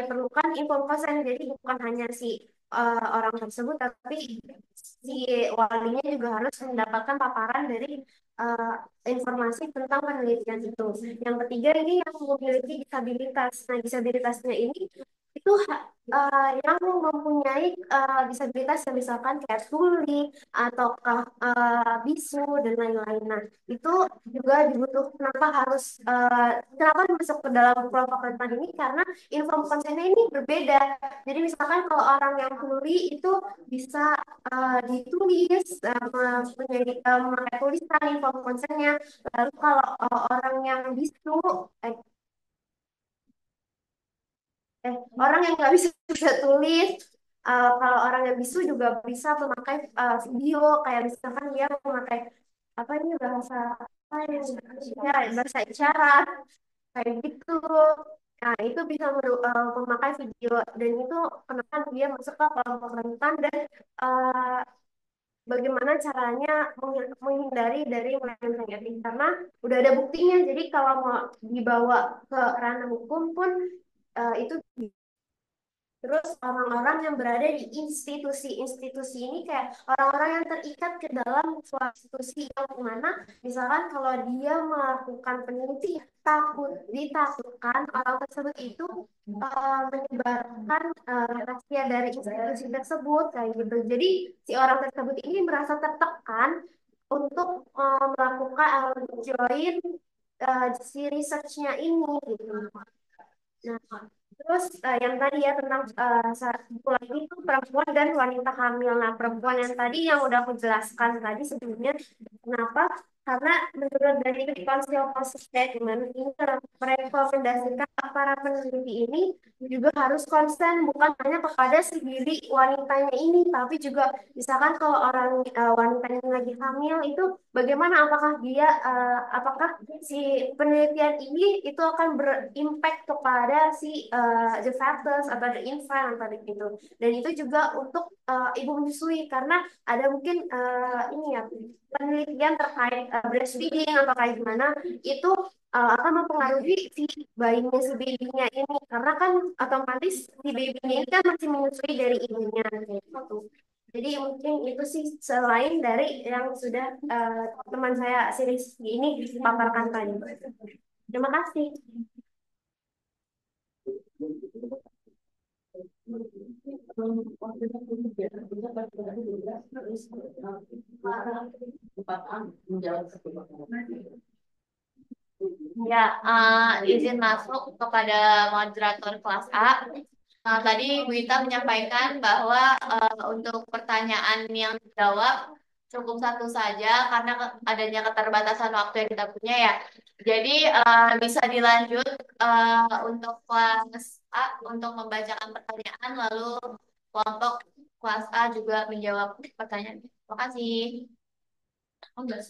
diperlukan info konsen. Jadi bukan hanya si orang tersebut, tapi si walinya juga harus mendapatkan paparan dari uh, informasi tentang penelitian itu. Yang ketiga ini yang memiliki disabilitas. Nah, disabilitasnya ini itu yang mempunyai disabilitas yang misalkan kayak tuli ataukah bisu dan lain-lain. Nah, itu juga dibutuhkan. Kenapa masuk ke dalam kelompok rentan ini, karena info konsennya ini berbeda. Jadi misalkan kalau orang yang tuli itu bisa ditulis memakai tulisan info konsennya. Lalu kalau orang yang bisu eh, orang yang nggak bisa bisa tulis, kalau orang yang bisu juga bisa memakai video, kayak misalkan dia memakai apa ini bahasa apa ya, bahasa isyarat kayak gitu. Nah, itu bisa memakai video, dan itu kenapa dia masuk ke kelompok rentan, dan uh, bagaimana caranya menghindari dari melenceng etik, karena udah ada buktinya. Jadi kalau mau dibawa ke ranah hukum pun itu. Terus orang-orang yang berada di institusi-institusi ini kayak orang-orang yang terikat ke dalam suatu institusi, yang mana misalkan kalau dia melakukan penelitian ditakutkan orang tersebut itu menyebarkan rahasia dari institusi tersebut kayak gitu. Jadi si orang tersebut ini merasa tertekan untuk melakukan join si researchnya ini gitu. Nah, terus yang tadi ya tentang satu lagi itu perempuan dan wanita hamil. Nah, perempuan yang tadi yang udah aku jelaskan tadi sebelumnya, kenapa? Karena menurut dari Council Policy Statement ini merekomendasikan para peneliti ini juga harus konsen, bukan hanya kepada si diri wanitanya ini, tapi juga misalkan kalau orang wanita yang lagi hamil itu bagaimana, apakah si penelitian ini itu akan berimpact kepada si the fetus atau the infant tadi gitu. Dan itu juga untuk ibu menyusui, karena ada mungkin ini ya penelitian terkait breastfeeding atau kayak gimana, itu akan mempengaruhi si bayinya, si babynya ini, karena kan otomatis si babynya ini kan masih menyusui dari ibunya kayak gitu. Jadi mungkin itu sih, selain dari yang sudah teman saya si Rizky ini paparkan tadi. Terima kasih. Ya, izin masuk kepada moderator kelas A. Tadi Bu Ita menyampaikan bahwa untuk pertanyaan yang dijawab cukup satu saja karena adanya keterbatasan waktu yang kita punya ya. Jadi bisa dilanjut untuk kelas A untuk membacakan pertanyaan, lalu kelompok kelas A juga menjawab pertanyaan. Terima kasih. Oh, enggak.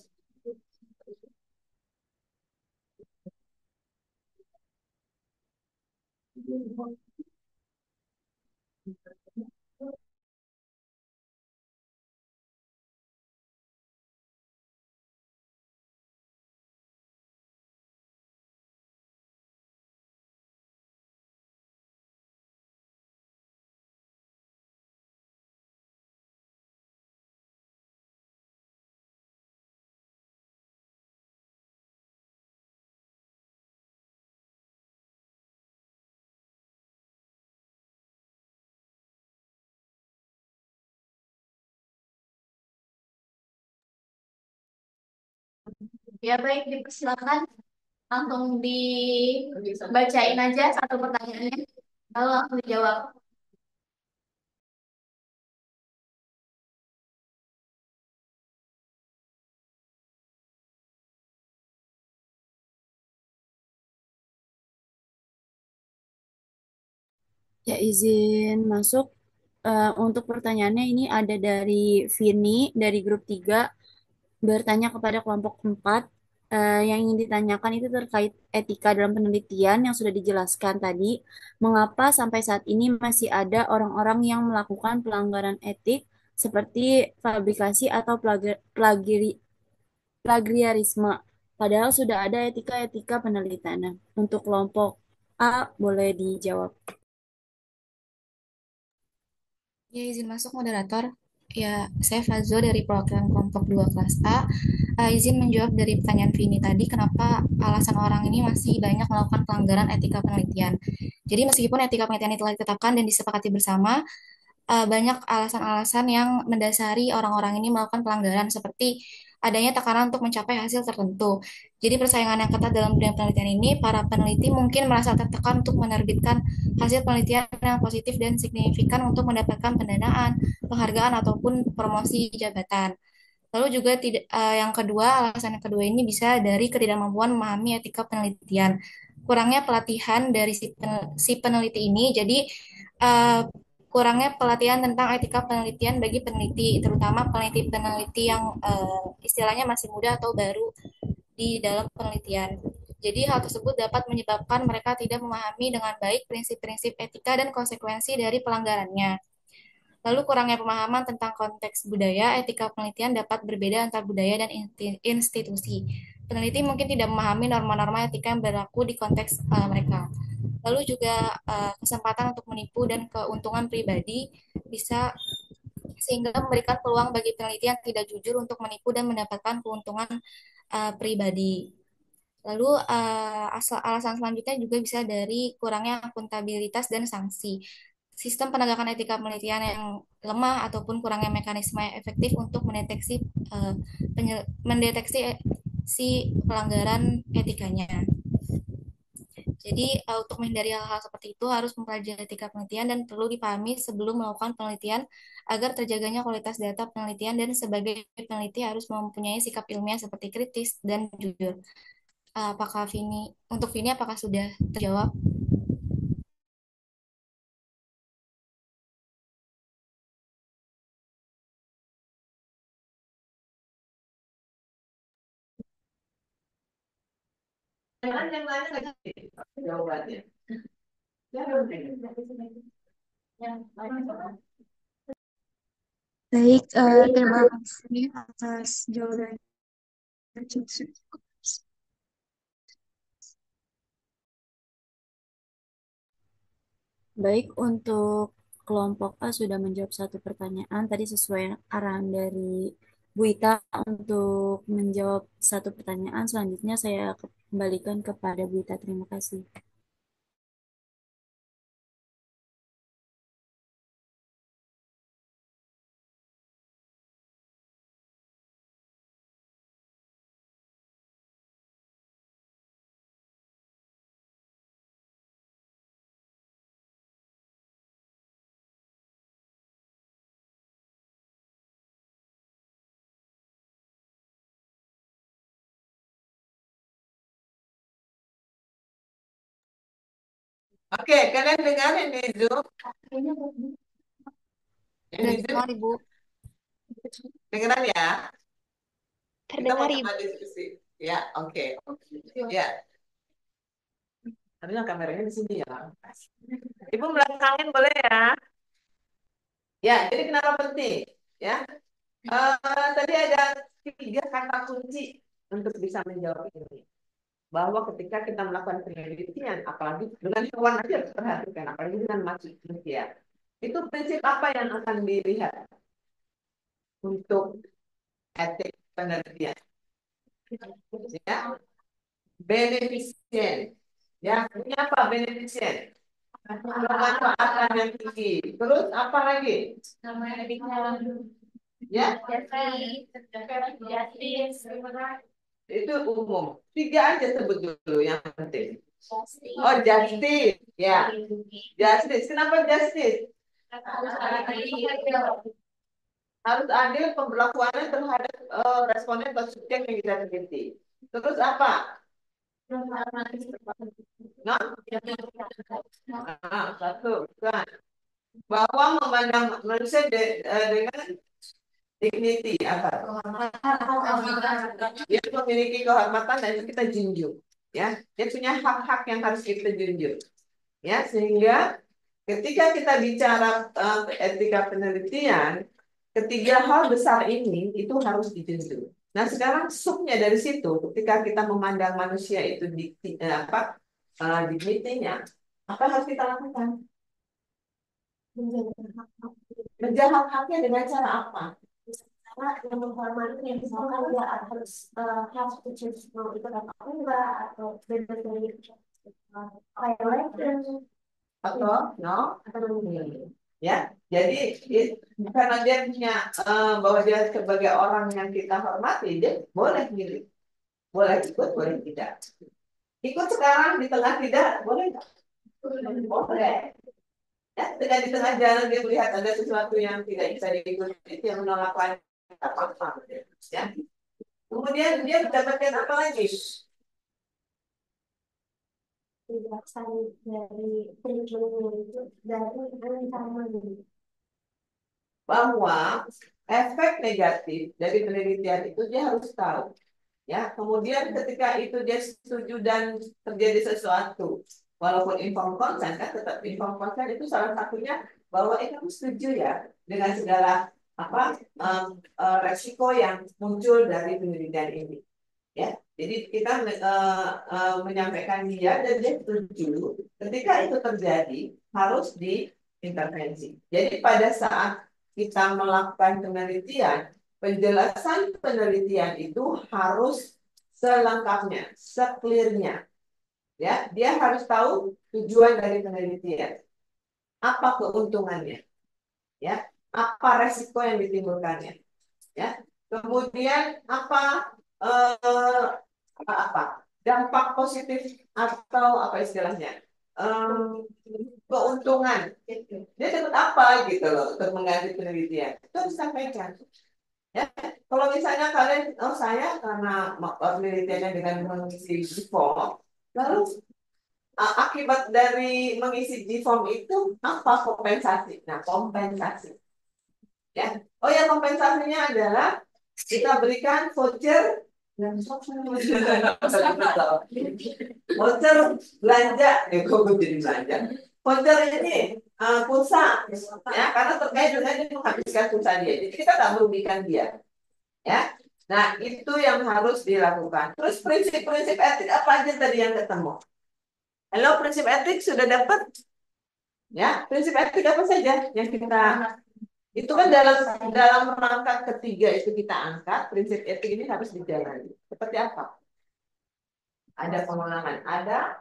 Ya baik, dipersilakan langsung dibacain aja satu pertanyaannya, lalu langsung dijawab. Ya, izin masuk. Untuk pertanyaannya ini ada dari Vini dari grup 3 bertanya kepada kelompok 4. Yang ingin ditanyakan itu terkait etika dalam penelitian yang sudah dijelaskan tadi. Mengapa sampai saat ini masih ada orang-orang yang melakukan pelanggaran etik seperti fabrikasi atau plagiarisme, padahal sudah ada etika-etika penelitian. Nah, untuk kelompok A boleh dijawab. Ya, izin masuk moderator. Ya, saya Fazzo dari perwakilan kelompok 2 kelas A. Izin menjawab dari pertanyaan Vini tadi, kenapa alasan orang ini masih banyak melakukan pelanggaran etika penelitian. Jadi meskipun etika penelitian telah ditetapkan dan disepakati bersama, banyak alasan-alasan yang mendasari orang-orang ini melakukan pelanggaran seperti adanya tekanan untuk mencapai hasil tertentu. Jadi persaingan yang ketat dalam dunia penelitian ini, para peneliti mungkin merasa tertekan untuk menerbitkan hasil penelitian yang positif dan signifikan untuk mendapatkan pendanaan, penghargaan ataupun promosi jabatan. Lalu juga tidak yang kedua, alasan yang kedua ini bisa dari ketidakmampuan memahami etika penelitian. Kurangnya pelatihan dari si peneliti ini, jadi eh, kurangnya pelatihan tentang etika penelitian bagi peneliti, terutama peneliti-peneliti yang istilahnya masih muda atau baru di dalam penelitian. Jadi hal tersebut dapat menyebabkan mereka tidak memahami dengan baik prinsip-prinsip etika dan konsekuensi dari pelanggarannya. Lalu kurangnya pemahaman tentang konteks budaya, etika penelitian dapat berbeda antar budaya dan institusi. Peneliti mungkin tidak memahami norma-norma etika yang berlaku di konteks mereka. Lalu juga kesempatan untuk menipu dan keuntungan pribadi bisa sehingga memberikan peluang bagi peneliti yang tidak jujur untuk menipu dan mendapatkan keuntungan pribadi. Lalu alasan selanjutnya juga bisa dari kurangnya akuntabilitas dan sanksi. Sistem penegakan etika penelitian yang lemah ataupun kurangnya mekanisme yang efektif untuk eh, mendeteksi si pelanggaran etikanya. Jadi untuk menghindari hal-hal seperti itu harus mempelajari etika penelitian dan perlu dipahami sebelum melakukan penelitian agar terjaganya kualitas data penelitian dan sebagai peneliti harus mempunyai sikap ilmiah seperti kritis dan jujur. Apakah untuk Vini apakah sudah terjawab? Yang lain nggak jadi jawabannya. Baik, terima kasih atas jawaban. Baik, untuk kelompok A sudah menjawab satu pertanyaan. Tadi sesuai arahan dari Bu Ita untuk menjawab satu pertanyaan. Selanjutnya saya kembalikan kepada Bu Ita. Terima kasih. Oke, kalian dengar yang di Zoom? Yang di Zoom? Dengar, Ibu. Dengeran ya? Kita mau Terdengar, coba Ibu. diskusi. Ya, oke. Ya, harusnya kameranya di sini ya. Ibu belakangin boleh ya? Ya, jadi kenapa penting? Ya, tadi ada 3 kata kunci untuk bisa menjawab ini. Bahwa ketika kita melakukan penelitian, apalagi dengan hewan aja harus perhatikan, apalagi dengan manusia. Itu prinsip apa yang akan dilihat untuk etik penelitian? Ya, beneficien. Ya, ini apa beneficien? Bermanfaatan yang tinggi. Terus apa lagi? Ya, Justice. Itu umum. 3 aja sebut dulu yang penting. Oh, justice. Ya. Justice. Kenapa justice? Harus adil pemberlakuannya terhadap responden atau subjek yang kita teliti. Terus apa? Nah, satu. Bukan. Bahwa memandang manusia dengan dignity apa? Dia memiliki kehormatan dan itu kita junjung. Ya, dia punya hak-hak yang harus kita junjung. Ya, sehingga ketika kita bicara etika penelitian, ketiga hal besar ini itu harus dijunjung. Nah, sekarang subnya dari situ, ketika kita memandang manusia itu dignity-nya, apa yang harus kita lakukan? Menjaga hak-haknya dengan cara apa? Karena yang menghormati yang misalkan dia harus have to choose mau ikut apa enggak atau bebas dari violation Atau no? Ya, jadi karena dia punya bahwa dia sebagai orang yang kita hormati, dia boleh milih, boleh ikut, boleh tidak. Ikut sekarang di tengah tidak, boleh nggak? Boleh. Ya, ketika di tengah jalan dia melihat ada sesuatu yang tidak bisa diikuti, dia menolak lain, apa-apa. Ya. Kemudian dia mendapatkan apa lagi? penjelasan dari treatment itu dari ancaman Bahwa efek negatif dari penelitian itu dia harus tahu. Ya, kemudian ketika itu dia setuju dan terjadi sesuatu, walaupun informed consent kan tetap informed consent itu salah satunya bahwa kamu setuju ya dengan segala resiko yang muncul dari penelitian ini. Ya, jadi kita menyampaikan dia dan dia setuju. Ketika itu terjadi harus diintervensi. Jadi pada saat kita melakukan penelitian, penjelasan penelitian itu harus selengkapnya, seklirnya. Ya, dia harus tahu tujuan dari penelitian. Apa keuntungannya? Ya, apa resiko yang ditimbulkannya? Ya. Kemudian apa dampak positif atau apa istilahnya? Keuntungan. Dia dapat apa gitu loh untuk mengganti penelitian. Itu harus disampaikan. Ya, kalau misalnya kalian, saya karena penelitiannya dengan mengisi form, lalu akibat dari mengisi di form itu apa kompensasi? Nah, kompensasi. Ya, oh ya kompensasinya adalah kita berikan voucher voucher belanja, kok jadi belanja? Voucher ini pulsa, ya karena terkait dengan dia menghabiskan pulsa dia, jadi kita tak merugikan dia. Ya, nah itu yang harus dilakukan. Terus prinsip-prinsip etik apa aja tadi yang ketemu? Halo, prinsip etik sudah dapat? Ya, prinsip etik apa saja yang kita itu kan dalam rangka ketiga itu kita angkat prinsip etik ini harus dijalani. Seperti apa? Ada pengulangan, ada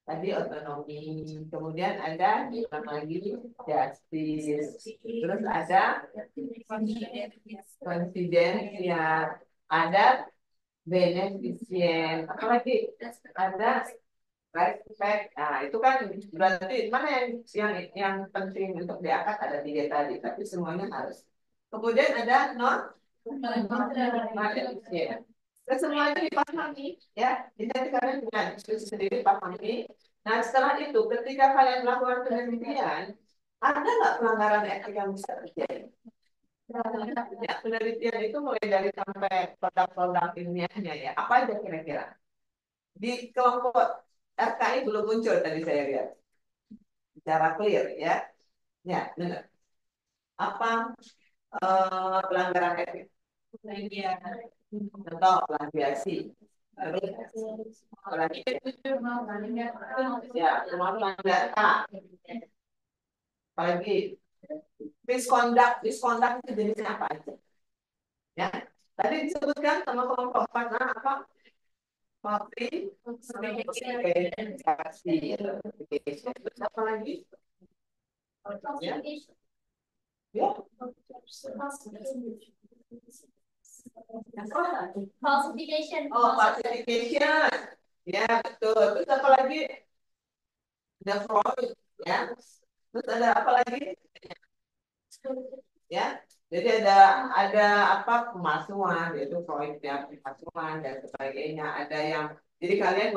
tadi otonomi, kemudian ada lagi justice, terus ada confidence ya, ada beneficent, apalagi ada respect. Nah, itu kan berarti mana yang penting untuk diangkat ada 3 tadi, tapi semuanya harus. Kemudian ada non beneficent. Semuanya dipahami, ya. Jadi kalian punya diskusi sendiri, pahami. Nah, setelah itu, ketika kalian melakukan penelitian, ada nggak pelanggaran etik yang bisa terjadi? Ya, penelitian itu mulai dari sampai produk-produk ilmiahnya ya. Apa aja kira-kira? Di kelompok RKI belum muncul tadi saya lihat. Secara clear ya. Ya, benar. Apa pelanggaran etik? Contoh plagiasi. Apalagi ya, kemampuan data. Apalagi misconduct itu jenisnya apa aja? Ya, tadi disebutkan sama kelompok partner apa? Partisipasi. Apa lagi? Ya. Ya. Falsification. Oh, falsification. Ya, betul. Terus apa lagi? Ada fraud, ya. Terus ada apa lagi? Ya. Jadi ada apa pemalsuan, yaitu proyeknya pemalsuan dan sebagainya. Ada yang jadi kalian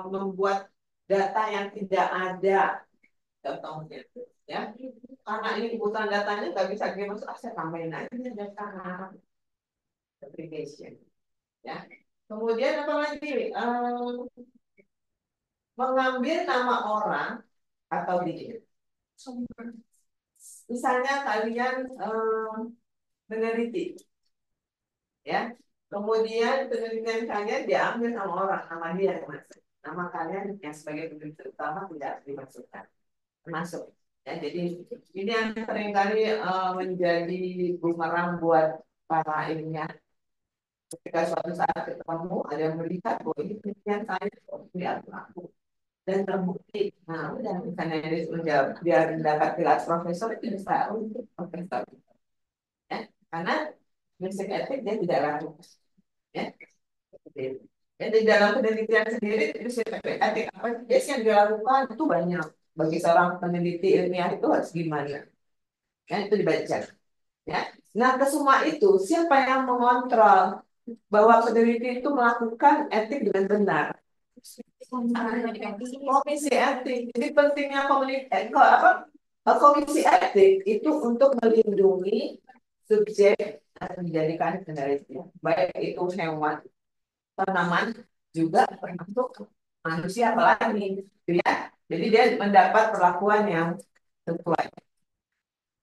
membuat data yang tidak ada, contohnya, ya. Karena ini kebutuhan datanya nggak bisa masuk, saya tambahin aja data application, ya. Kemudian apa lagi? Mengambil nama orang atau diri. Misalnya kalian meneliti, ya. Kemudian penelitian kalian diambil sama orang, nama dia yang masuk. Nama kalian yang sebagai peneliti utama tidak dimasukkan, termasuk. Ya, jadi ini yang seringkali menjadi bumerang buat para ilmiah. Ketika suatu saat ketemu, ada yang melihat bahwa ini penelitian saya, ini aku dan terbukti. Nah, udah misalnya dia mendapat gelar profesor itu bisa untuk profesor, ya, karena prinsip etik dia tidak ragu, ya. Dan di dalam penelitian sendiri prinsip etik apa biasanya yang dilakukan itu banyak. Bagi seorang peneliti ilmiah itu harus gimana, ya, itu dibaca, ya. Nah, ke semua itu siapa yang mengontrol bahwa peneliti itu melakukan etik dengan benar? Komisi etik. Jadi pentingnya komisi etik itu untuk melindungi subjek yang dijadikan penelitian, baik itu hewan, tanaman, juga termasuk manusia apalagi, ya. Jadi dia mendapat perlakuan yang sesuai,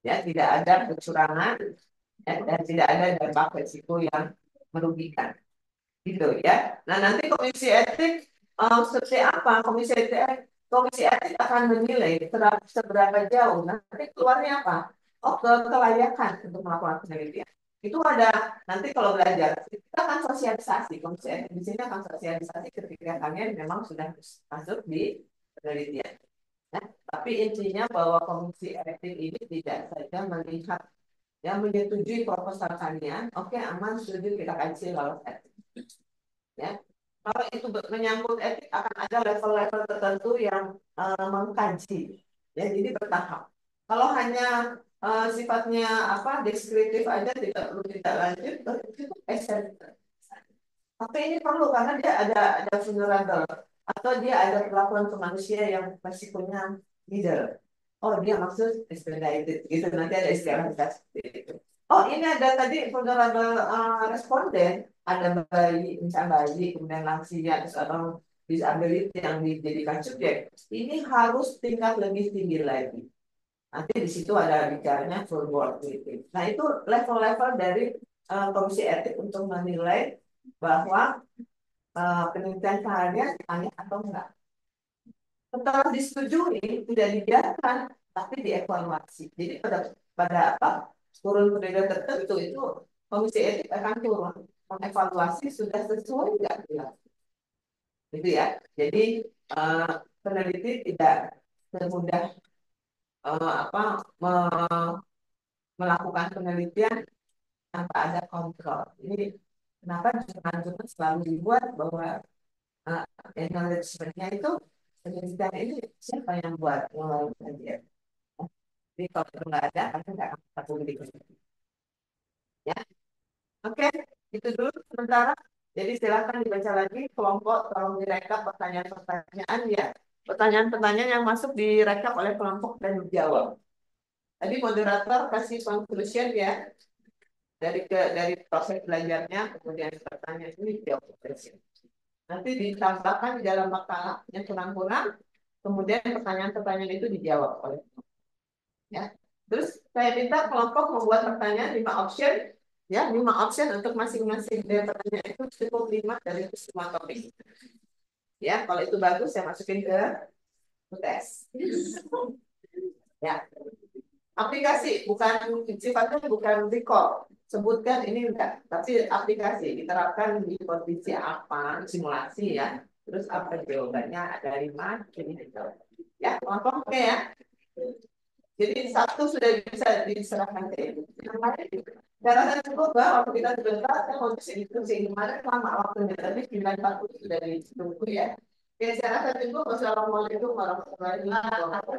ya, tidak ada kecurangan, ya, dan tidak ada dampak risiko yang merugikan, gitu, ya. Nah, nanti komisi etik seperti apa? Komisi etik akan menilai seberapa jauh nanti keluarnya apa? Oh, kelayakan untuk melakukan penelitian. Itu ada nanti kalau belajar kita akan sosialisasi. Komisi etik di sini akan sosialisasi ketika kalian memang sudah masuk di penelitian. Nah, tapi intinya bahwa komisi etik ini tidak saja melihat yang menyetujui proposal kalian, oke, aman, setuju, kita kasih lolos etik, ya. Kalau itu menyangkut etik akan ada level-level tertentu yang mengkaji, ya, jadi bertahap. Kalau hanya sifatnya apa deskriptif aja tidak perlu kita lanjut, itu esensial. Tapi ini perlu karena dia ada vulnerable atau dia ada perlakuan ke manusia yang resikonya middle. Oh, dia maksud expedited gitu, nanti ada istilah seperti itu. Oh, ini ada tadi vulnerable responden, ada bayi, misalnya bayi, kemudian lansia, terus atau disability yang dijadikan subjek. Ini harus tingkat lebih tinggi lagi. Nanti di situ ada bicaranya full board meeting. Nah, itu level-level dari komisi etik untuk menilai bahwa penelitian kalian aneh atau enggak. Setelah disetujui, tidak dibiarkan, tapi dievaluasi. Jadi pada apa turun periode tertentu itu komisi etik akan turun mengevaluasi sudah sesuai enggak jelas. Gitu, ya. Jadi peneliti tidak semudah melakukan penelitian tanpa ada kontrol. Ini kenapa jurnal-jurnal selalu dibuat bahwa acknowledgement-nya itu penelitian ini siapa yang buat melalui kajian. Jadi kalau itu nggak ada, pasti nggak akan kita publikasi. Ya, oke, itu dulu sementara. Jadi silakan dibaca lagi kelompok, tolong direkap pertanyaan-pertanyaan, ya. Pertanyaan-pertanyaan yang masuk direkap oleh kelompok dan dijawab. Tadi moderator kasih conclusion, ya, dari proses belajarnya, kemudian pertanyaan ini dijawab. Nanti ditambahkan di dalam makalah yang kurang-kurang, kemudian pertanyaan-pertanyaan itu dijawab oleh, ya. Terus saya minta kelompok membuat pertanyaan 5 option, ya, 5 option untuk masing-masing dari pertanyaan itu cukup 5 dari semua topik. Ya, kalau itu bagus saya masukin ke tes. Ya. Aplikasi bukan sifatnya bukan recall. Sebutkan ini enggak, tapi aplikasi diterapkan di kondisi apa, simulasi, ya. Terus apa jawabannya, ada 5 ini dijawab. Ya, oke, ya. Jadi satu sudah bisa diserahkan ke ibu. Yang lain Saya rasa cukup Mbak, waktu kita sebentar, saya mau diskusi gimana lama waktunya, tapi 9.40 sudah ditunggu ya. Oke, saya rasa cukup. Wassalamualaikum warahmatullahi wabarakatuh.